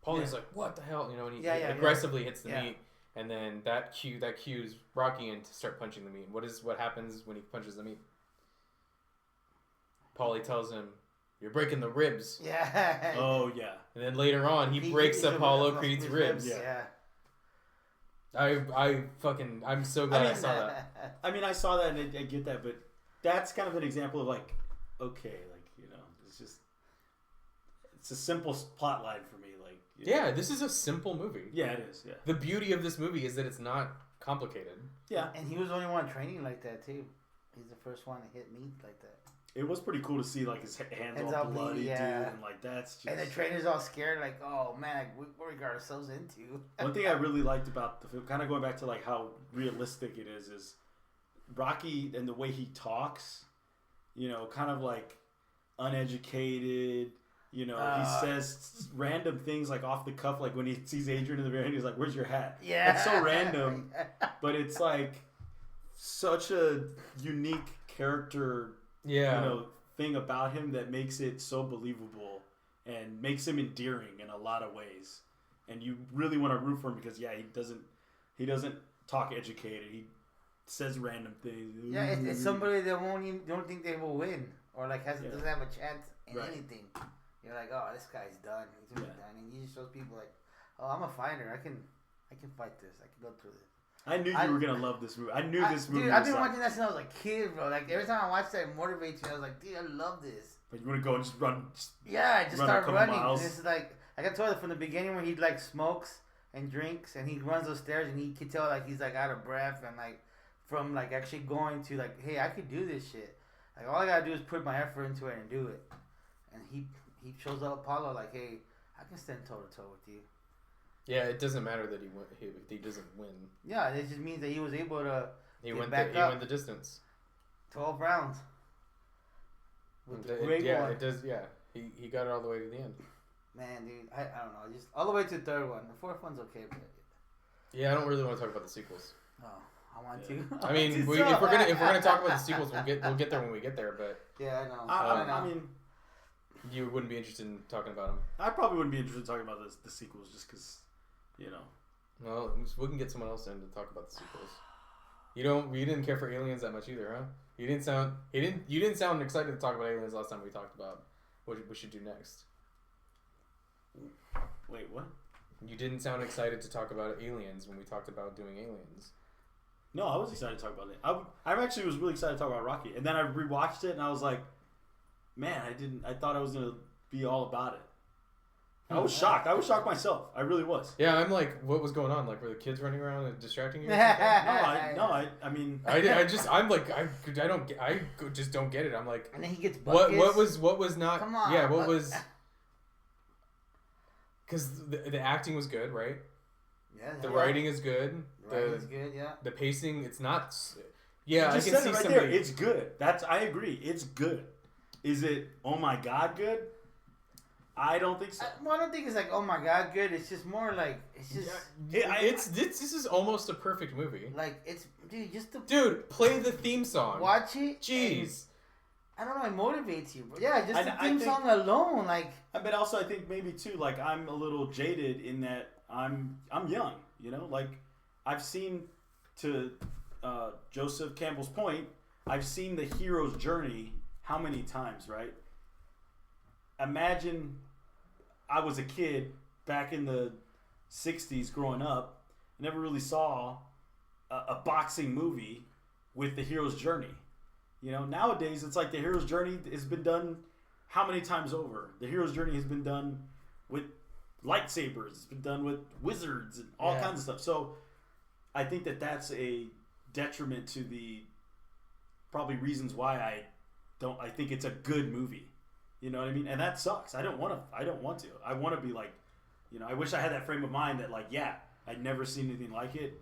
Paulie's like, what the hell, and he aggressively hits the meat, and then that cues Rocky in to start punching the meat. What happens when he punches the meat? Paulie tells him, "You're breaking the ribs." Yeah. Oh yeah. And then later on, he breaks Apollo Creed's ribs. Yeah. I'm so glad I saw that. I mean, I saw that and I get that, but that's kind of an example of it's a simple plot line for me. Yeah, this is a simple movie. Yeah, it is. Yeah. The beauty of this movie is that it's not complicated. Yeah. And he was the only one training like that too. He's the first one to hit meat like that. It was pretty cool to see his hands all bloody, dude, and that's just. And the trainer's all scared, oh man, what we got ourselves into. One thing I really liked about the film, kind of going back to how realistic it is Rocky and the way he talks, kind of uneducated. He says random things off the cuff, when he sees Adrian in the very end, he's like, "Where's your hat?" Yeah, it's so random, but it's such a unique character. Yeah, thing about him that makes it so believable and makes him endearing in a lot of ways. And you really want to root for him because he doesn't talk educated. He says random things. Yeah, it's somebody that don't think they will win or like doesn't have a chance in anything. You're like, oh, this guy's done. He's gonna be done, and he just shows people like, oh, I'm a fighter. I can fight this. I can go through this. I knew you were gonna love this movie. I knew this movie. Dude, I've been watching that since I was a kid, bro. Like every time I watch that, it motivates me. I was like, dude, I love this. But you want to go and just run? I just start running. This is like I told you from the beginning when he like smokes and drinks and he runs those stairs and he can tell like he's like out of breath and like from like actually going to like, hey, I could do this shit. Like all I gotta do is put my effort into it and do it. And he shows up Apollo like, hey, I can stand toe to toe with you. Yeah, it doesn't matter that he doesn't win. Yeah, it just means that he was able to he went the distance. 12 rounds. It does. Yeah, he got it all the way to the end. Man, dude, I don't know, just all the way to the third one. The fourth one's okay, but yeah, I don't really want to talk about the sequels. Oh, I want to. I mean, if we're gonna talk about the sequels, we'll get there when we get there. But yeah, I know. I mean, you wouldn't be interested in talking about them. I probably wouldn't be interested in talking about the sequels just because, you know. Well, we can get someone else in to talk about the sequels. You didn't care for Aliens that much either, huh? You didn't sound excited to talk about Aliens last time we talked about what we should do next. Wait, what? You didn't sound excited to talk about Aliens when we talked about doing Aliens. No, I was excited to talk about it. I actually was really excited to talk about Rocky, and then I rewatched it and I was like, man, I thought I was gonna be all about it. I was shocked. I was shocked myself. I really was. Yeah, I'm like, what was going on? Like, were the kids running around and distracting you? I mean, I just don't get it. I'm like, and then he gets buckets. What was not? Come on. Yeah, what was? Because the acting was good, right? Yeah. The writing is good. The writing is good. Yeah. The pacing, it's not. Yeah, I can see right there. It's good. I agree. It's good. Is it? Oh my God, good? I don't think so. I don't think it's like, oh my God, good. It's just more like this is almost a perfect movie. Like it's play the theme song. Watch it. Jeez. I don't know. It motivates you, bro. Yeah, just the theme song alone, like. But also, I think maybe too, like I'm a little jaded in that I'm young. You know, like I've seen to Joseph Campbell's point. I've seen the hero's journey how many times, right? Imagine I was a kid back in the 60s growing up. I never really saw a boxing movie with the hero's journey. You know, nowadays it's like the hero's journey has been done how many times over? The hero's journey has been done with lightsabers. It's been done with wizards and all kinds of stuff. So I think that that's a detriment to the probably reasons why I think it's a good movie. You know what I mean? And that sucks. I don't want to. I want to be like, you know, I wish I had that frame of mind that like, yeah, I'd never seen anything like it.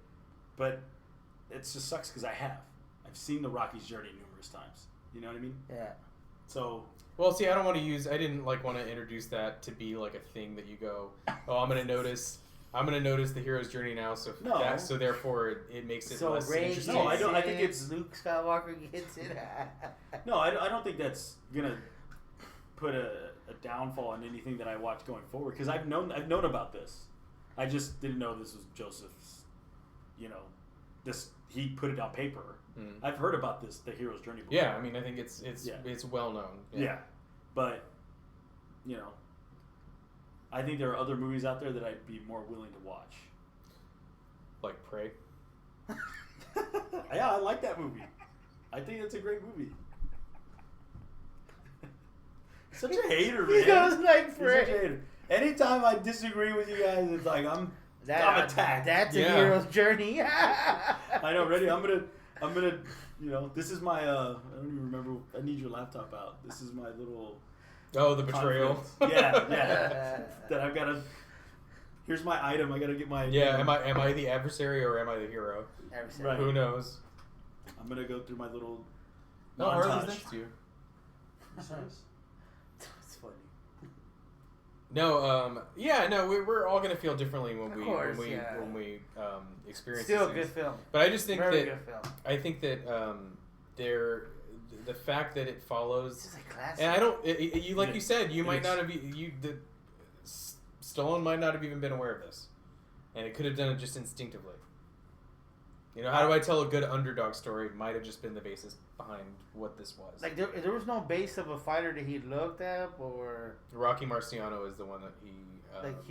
But it just sucks because I have. I've seen the Rocky's journey numerous times. You know what I mean? Yeah. So. Well, see, I didn't like want to introduce that to be like a thing that you go, oh, I'm gonna notice the hero's journey now, so therefore it makes it less interesting. No, I don't. I think it's Luke Skywalker gets it. No, I don't think that's gonna put a downfall in anything that I watch going forward because I've known about this. I just didn't know this was Joseph's. You know, he put it on paper. I've heard about the hero's journey before. Yeah, I mean, I think it's well known. Yeah, but you know, I think there are other movies out there that I'd be more willing to watch. Like Prey. Yeah, I like that movie. I think it's a great movie. Such a hater, man. He goes like Prey. Such a hater. Anytime I disagree with you guys, it's like I'm attacked. That's a hero's journey. I know. Ready? I'm gonna. You know, this is my. I don't even remember. I need your laptop out. This is my little. Oh, the betrayal. Yeah. That I've got to. Here's my item. I got to get my. Yeah. Am I the adversary or am I the hero? Adversary. Right. Who knows? I'm gonna go through my little. No, Harley's next to you. That's funny. No, we're all gonna feel differently when we experience. Still a good film, but I just think good film. I think that the fact that it follows, This is a classic. and I don't. You like you said, you might not have Stallone might not have even been aware of this, and it could have done it just instinctively. You know, how do I tell a good underdog story? Might have just been the basis behind what this was. Like there was no base of a fighter that he looked at, or Rocky Marciano is the one that he.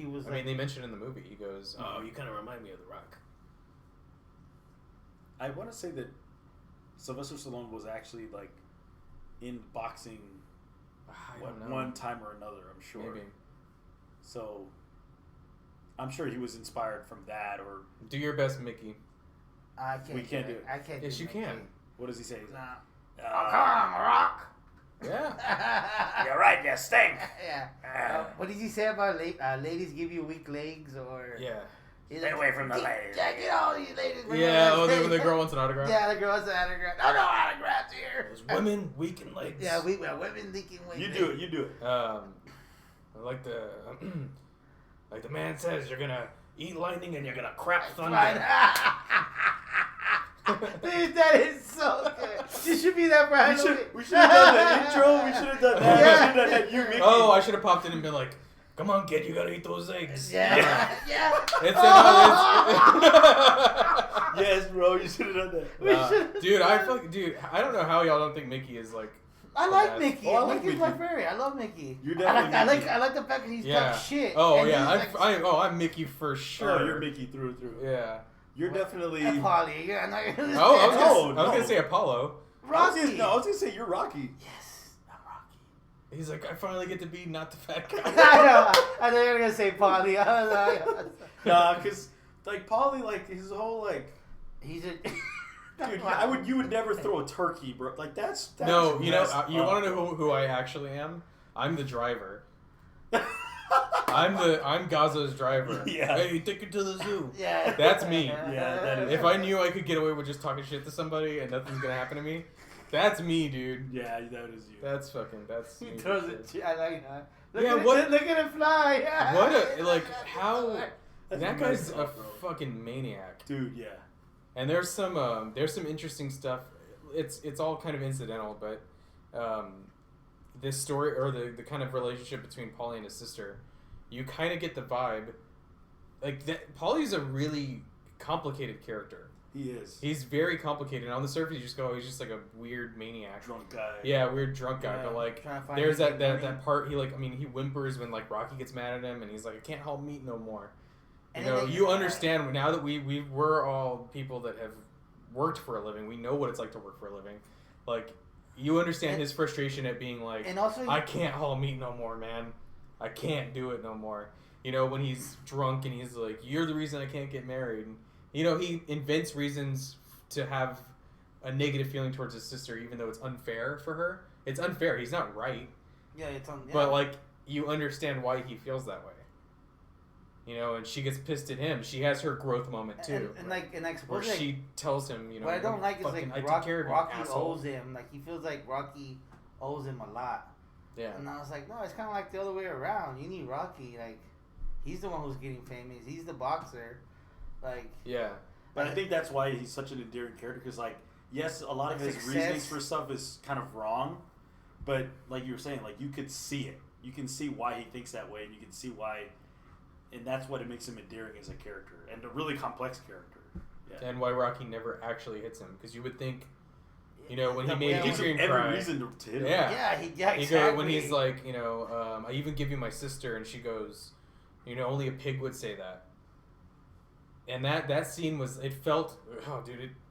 he was. I mean, they mentioned in the movie. He goes, "Oh, you kind of remind me of The Rock." I want to say that Sylvester Stallone was actually like in boxing one time or another. I'm sure. Maybe. So I'm sure he was inspired from that, or do your best, Mickey. I can't. We can't do it. I can't. Yes, you can. What does he say? Nah. Come on, Rock. Yeah. You're right. You stink. Yeah. What did he say about ladies give you weak legs, or? Yeah. Stay away from the ladies. Yeah, get all these ladies. Yeah. Oh, the girl wants an autograph. Yeah, the girl wants an autograph. No autographs here. Those women weak in legs. Yeah, women leaking weak. You do it. You do it. Like the like the man says, you're gonna eat lightning and you're gonna crap thunder. Dude, that is so good. You should be that Brian. We should have done that intro. We should have done that. Yeah. We should have done that. You, Mickey. Oh, I should have popped in and been like, "Come on, kid, you gotta eat those eggs." Yeah. It's Yes, bro. You should have done that. dude, I don't know how y'all don't think Mickey is like. I like Mickey. Oh, I like Mickey's Mickey. my favorite. I love Mickey. You're definitely Mickey. I like the fact that he's talk shit. Oh and yeah, he's like, I'm Mickey for sure. Oh, you're Mickey through and through. Yeah. You're definitely. Paulie. Yeah, Oh, I was No. gonna say Apollo. Rocky. I was gonna say you're Rocky. Yes, I'm Rocky. He's like, I finally get to be not the fat guy. I know you were gonna say Paulie. Nah, cause like Paulie, like his whole like. He's a. Dude, you would never throw a turkey, bro. Like that's no, you know, you want to know who I actually am? I'm the driver. I'm Gazo's driver. Yeah. Hey, take it to the zoo. Yeah. That's me. Yeah, that is. If I knew I could get away with just talking shit to somebody and nothing's gonna happen to me, that's me, dude. Yeah, that is you. That's He me. throws it. I like that. Look at it fly. What a like how That's that guy's messed a up, bro. fucking maniac. Dude, yeah. And there's some interesting stuff. It's all kind of incidental, but this story or the kind of relationship between Paulie and his sister, you kind of get the vibe like that. Paulie's a really complicated character. He is. He's very complicated. On the surface, you just go, he's just like a weird maniac, Drunk guy. Yeah, weird drunk guy. Yeah, but like, trying to find there's anything that part. He like, I mean, he whimpers when like Rocky gets mad at him, and he's like, I can't haul meat no more. You know, you understand now that we're all people that have worked for a living. We know what it's like to work for a living. Like, you understand his frustration at being like, and also, I can't haul meat no more, man. I can't do it no more. You know, when he's drunk and he's like, you're the reason I can't get married. And, you know, he invents reasons to have a negative feeling towards his sister, even though it's unfair for her. It's unfair. He's not right. Yeah, it's on. Yeah. But, like, you understand why he feels that way. You know, and she gets pissed at him. She has her growth moment too, where she tells him, you know, what I don't like is like Rocky asshole. owes him. Like he feels like Rocky owes him a lot. Yeah. And I was like, no, it's kind of like the other way around. You need Rocky. Like he's the one who's getting famous. He's the boxer. Like yeah. But I think that's why he's such an endearing character. Because like, yes, a lot of his reasonings for stuff is kind of wrong, but like you were saying, like you could see it. You can see why he thinks that way, and you can see why. And that's what it makes him endearing as a character, and a really complex character. Yeah. And why Rocky never actually hits him, because you would think, you know, when he made Adrian Adrian every cry, reason to hit him. Yeah, exactly. He go, when he's like, you know, I even give you my sister, and she goes, you know, only a pig would say that. And that scene was, it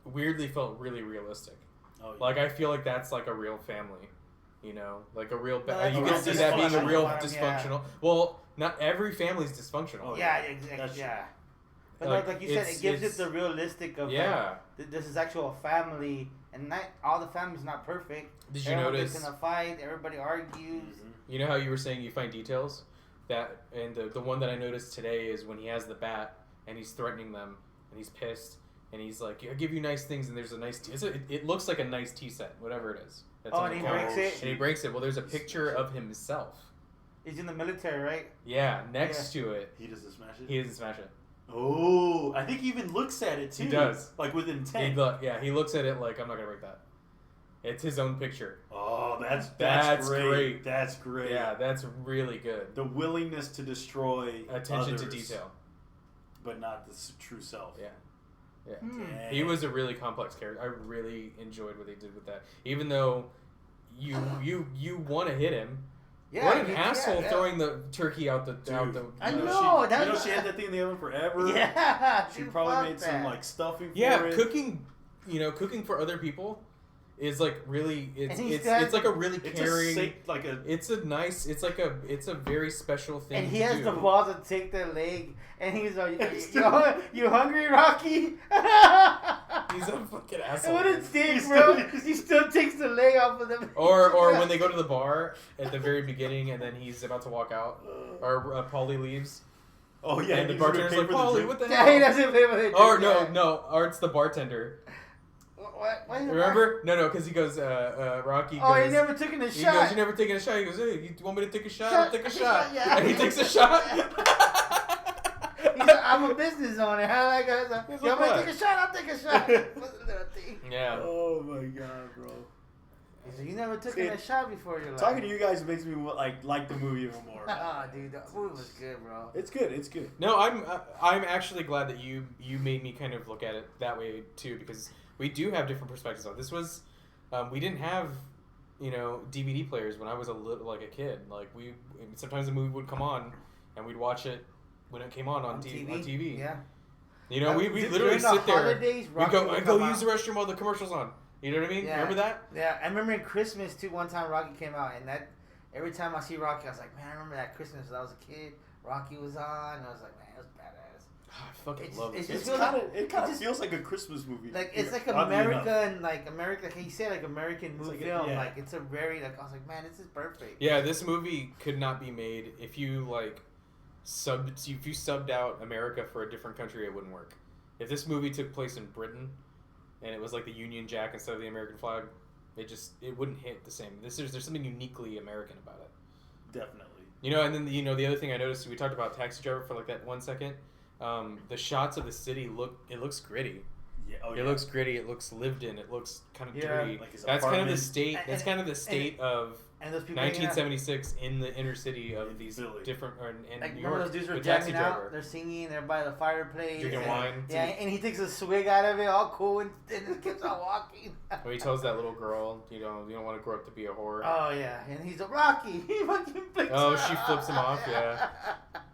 weirdly felt really realistic. Oh, yeah. Like I feel like that's like a real family. You know, like a real. You a can see that being a real dysfunctional. dysfunctional. Well, not every family's dysfunctional. Oh, yeah, exactly. Yeah. But like you said, it gives it the realistic of this is actual family, and not all the family's not perfect. Did you Everyone notice? gets in a fight. Everybody argues. Mm-hmm. You know how you were saying you find details, that and the one that I noticed today is when he has the bat and he's threatening them and he's pissed and he's like, I give you nice things, and there's a nice tea. It looks like a nice tea set, whatever it is. And he breaks it. And he breaks it. Well, there's a picture of himself. He's in the military, right? Yeah, next to it. He doesn't smash it? He doesn't smash it. Oh, I think he even looks at it too. He does. Like with intent. He looks at it like, I'm not going to break that. It's his own picture. Oh, that's great. That's great. Yeah, that's really good. The willingness to destroy attention others, to detail, but not the true self. Yeah. He was a really complex character. I really enjoyed what they did with that. Even though you want to hit him. Yeah, what an asshole throwing the turkey out the. I know. She had that thing in the oven forever. Yeah, she probably made some like stuffing. For it. Cooking for other people is like really. It's like a really caring. It's a very special thing. And he has the balls to take their leg, and he's like, "You hungry, Rocky?" He's a fucking asshole. What a dick, bro! He still takes the leg off of them. Or when they go to the bar at the very beginning, and then he's about to walk out, or Paulie leaves. Oh yeah, and the bartender's like, "Paulie, what the hell?" Yeah, he doesn't pay for the drink. Or no, or it's the bartender. What? Remember? No, because he goes, Rocky goes... Oh, he never taken a shot. He goes, "You never taken a shot." He goes, "Hey, you want me to take a shot? I'll take a shot." Yeah. And he takes a shot. He's like, "I'm a business owner. How like, you want me to take a shot? I'll take a shot." Yeah. Oh my god, bro. He said, "You never took a shot before your life." Talking to you guys makes me like the movie even more. Oh, dude, the movie was good, bro. It's good. No, I'm actually glad that you made me kind of look at it that way too, because we do have different perspectives on it. This was, we didn't have, DVD players when I was a kid. Like sometimes the movie would come on, and we'd watch it when it came on TV. Yeah. We literally sit there. I'd go use the restroom while the commercial's on. You know what I mean? Yeah. Remember that? Yeah, I remember in Christmas too. One time Rocky came out, and that every time I see Rocky, I was like, man, I remember that Christmas when I was a kid. Rocky was on, and I was like, man, it was badass. I fucking love it. It kind of feels like a Christmas movie. Like it's like American, like he said, like American movie film. Yeah. Like it's a very I was like, man, this is perfect. Yeah, this movie could not be made if you subbed out America for a different country. It wouldn't work. If this movie took place in Britain, and it was like the Union Jack instead of the American flag, it wouldn't hit the same. There's something uniquely American about it. Definitely. And then the other thing I noticed, we talked about Taxi Driver for like that 1 second. The shots of the city looks gritty. Yeah, it looks gritty. It looks lived in. It looks kind of dirty. Like that's kind of the state. That's kind of the state of 1976 in the inner city of these Philly. Different and like, New York. Those dudes were jamming out. They're singing. They're by the fireplace. Drinking wine. Yeah, and he takes a swig out of it, all cool, and then keeps on walking. Well, he tells that little girl, you don't want to grow up to be a whore. Oh yeah, and he's a Rocky. He fucking flips. Oh, she flips him off. Yeah.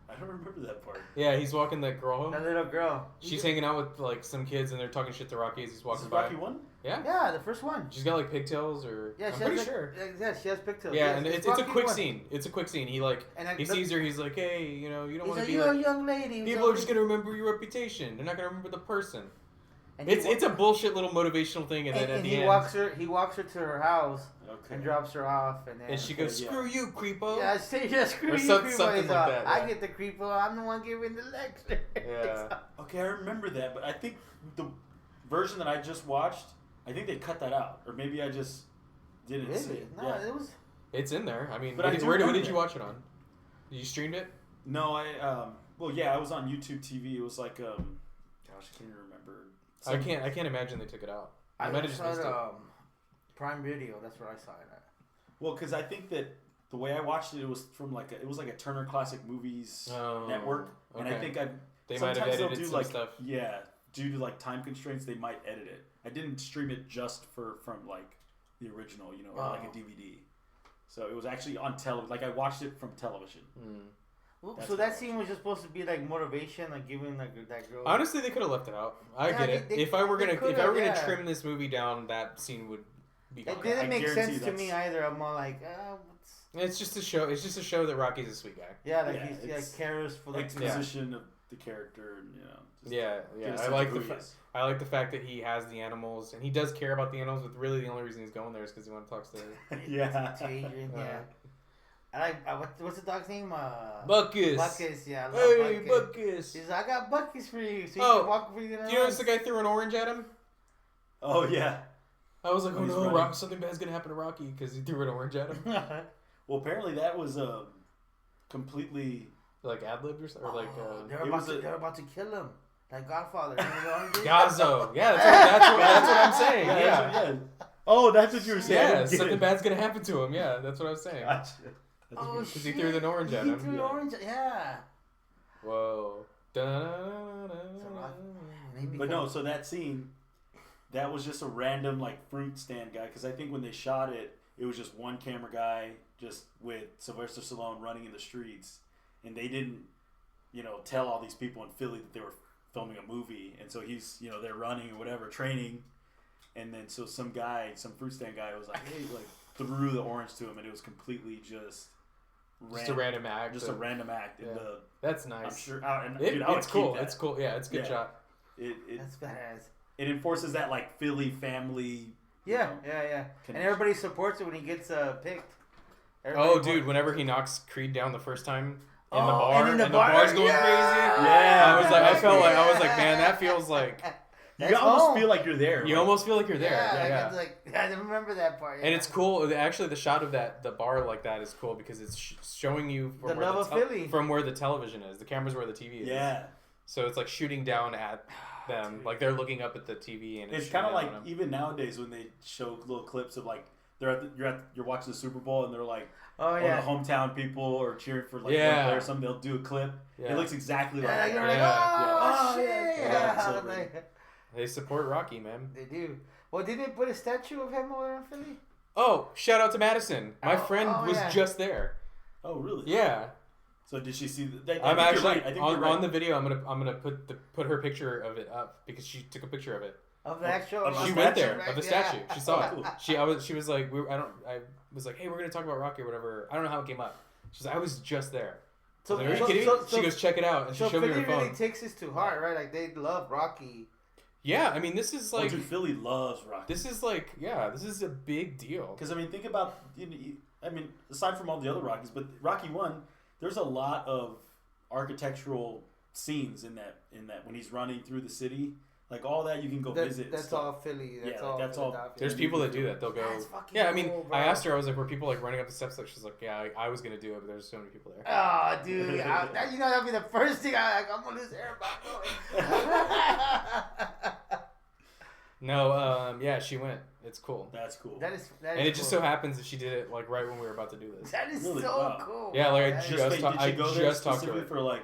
I don't remember that part. Yeah, he's walking that girl home. That little girl. She's hanging out with like some kids, and they're talking shit to Rocky as he's walking by. Rocky 1? Yeah. Yeah, the first one. She's got like pigtails, or yeah, I'm pretty sure. Yeah, she has pigtails. Yeah, and it's a quick scene. It's a quick scene. He sees her. He's like, hey, you don't want to be you're a young lady. People are just gonna remember your reputation. They're not gonna remember the person. And it's a bullshit little motivational thing, and then at the end he walks her to her house and drops her off, and she goes, "Screw you, creepo." Yeah, screw you, something creepo. like that. Yeah. I get the creepo. I'm the one giving the lecture. Yeah. Okay, I remember that, but I think the version that I just watched, I think they cut that out, or maybe I just didn't see it. No, it was. It's in there. I mean, but where did you watch it on? You streamed it? No, I was on YouTube TV. It was like gosh, I can't even remember. I can't imagine they took it out. I might have just missed it. Prime Video. That's where I saw it at. Well, because I think that the way I watched it, it was from like a Turner Classic Movies network, and I think they might have edited some stuff. Yeah, due to like time constraints, they might edit it. I didn't stream it just from like the original, or like a DVD. So it was actually on television. Like I watched it from television. So that scene was just supposed to be like motivation, like giving like that girl. Honestly, they could have left it out. I get it. If I were gonna trim this movie down, that scene would be gone. It didn't make sense to me either. I'm more like, it's just a show. It's just a show that Rocky's a sweet guy. Yeah, he cares for the exposition of the character, and I like the fact that he has the animals, and he does care about the animals. But really, the only reason he's going there is because he wants to talk to. I like what's the dog's name? Buckus. Buckus, yeah. I love Buckus. He's like, I got Buckus for you, so you can walk for you. Do you notice the guy threw an orange at him? Oh yeah. I was like, oh no, something bad's gonna happen to Rocky because he threw an orange at him. Well, apparently that was completely like ad-libbed or something. They're about to kill him. Like Godfather. Gazzo. Yeah, that's what I'm saying. Yeah. Oh, that's what you were saying. Yeah, something bad's gonna happen to him. Yeah, that's what I was saying. Gotcha. Oh, Because he threw an orange at him. He threw an orange. Yeah. Whoa. But no, so that scene, that was just a random like fruit stand guy. Because I think when they shot it, it was just one camera guy, just with Sylvester Stallone running in the streets, and they didn't, tell all these people in Philly that they were filming a movie, and so he's, they're running or whatever, training, and then so some fruit stand guy was like, hey, like threw the orange to him, and it was completely just a random act. Just a random act. Yeah. And that's nice. I'm sure. It's cool. It's cool. Yeah, it's a good shot. That's badass. It enforces that like Philly family. Yeah. And everybody supports it when he gets picked. Dude! Whenever he knocks Creed down the first time in the bar, and the bar's going crazy. Yeah, I was like, man, that feels like. You almost feel like you're there. You almost feel like you're there. Yeah. I remember that part. And it's cool. Actually, the shot of the bar like that is cool because it's showing you from the love of Philly. From where the television is. The camera's where the TV is. Yeah. So it's like shooting down at them, like they're looking up at the TV, and it's kind of like even nowadays when they show little clips of like you're watching the Super Bowl and they're like, the hometown people are cheering for like one player or something. They'll do a clip. Yeah. It looks exactly like that. You're like, shit. They support Rocky, man. They do. Well, did they put a statue of him over in Philly? Oh, shout out to Madison. My friend was just there. Oh, really? Yeah. So did she see? I think on the video. I'm gonna put her picture of it up because she took a picture of it. Of the actual. She went there of the statue. She saw it. She was like, I was like, hey, we're gonna talk about Rocky or whatever. I don't know how it came up. She's like, I was just there. So are you kidding me? She goes, check it out, and she showed me her phone. Really takes this to heart, right? Like they love Rocky. Yeah, I mean, this is like... dude, Philly loves Rocky. This is like, this is a big deal. Because, I mean, think about... aside from all the other Rockies, but Rocky 1, there's a lot of architectural scenes in that when he's running through the city. Like, all that you can go visit. That's all Philly. That's all. There's people that do that. They'll go... Yeah, I mean, cool, I asked her, I was like, were people like running up the steps? Like, she's like, yeah, I was going to do it, but there's so many people there. Oh, dude. That'd be the first thing I'm going to lose hair about. No, she went. It's cool. That's cool. That is and it just so happens that she did it like right when we were about to do this. That is really? So cool. Yeah, like I just talked to her for like.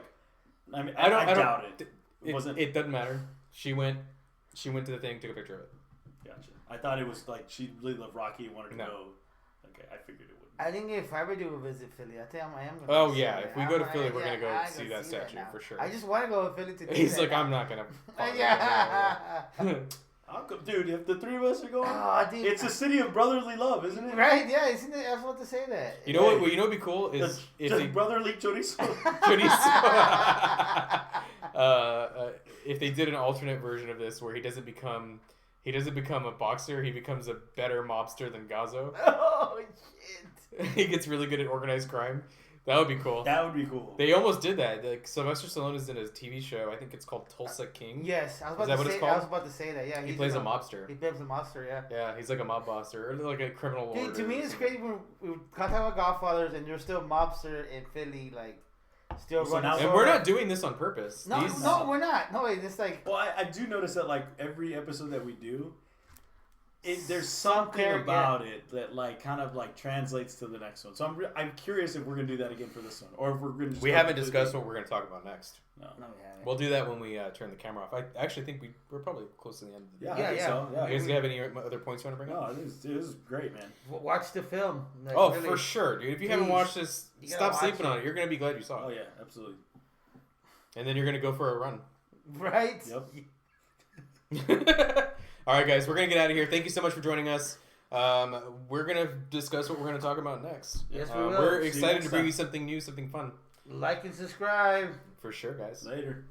I mean, I doubt it. It doesn't matter. She went to the thing, took a picture of it. Gotcha. I thought it was like she really loved Rocky and wanted to go. Okay, I figured it would. I think if I ever do a visit Philly, I think I am going to. Oh yeah, if we go to Philly, we're gonna go see that statue for sure. I just want to go to Philly to do He's like, I'm not gonna. I'll go, dude. If the three of us are going, dude, it's a city of brotherly love, isn't it? Right? Yeah, isn't it? I was about to say that. You know what? You know what'd be cool is if they brotherly chorizo. If they did an alternate version of this where he doesn't become a boxer, he becomes a better mobster than Gazzo. Oh shit! He gets really good at organized crime. That would be cool. That would be cool. They almost did that. Like Sylvester Stallone is in a TV show. I think it's called Tulsa King. Yes, I was about to say that. Yeah, he plays a mobster. He plays a mobster. Yeah. Yeah, he's like a mob bosser or like a criminal lord. Dude, to me, it's crazy when we talk about Godfathers and you're still mobster in Philly, like still running. And we're not doing this on purpose. No, we're not. No, it's like. Well, I do notice that like every episode that we do. There's something about it that like kind of like translates to the next one. So I'm curious if we're gonna do that again for this one, or if we're gonna. We haven't discussed what we're gonna talk about next. No, we haven't. We'll do that when we turn the camera off. I actually think we're probably close to the end. Yeah. You guys have any other points you want to bring up? No, this is great, man. Watch the film. Like, really, for sure, dude. If you haven't watched this, stop sleeping on it. You're gonna be glad you saw it. Oh yeah, absolutely. And then you're gonna go for a run. Right. Yep. All right, guys, we're going to get out of here. Thank you so much for joining us. We're going to discuss what we're going to talk about next. Yes, we will. We're excited to bring you something new, something fun. Like and subscribe. For sure, guys. Later.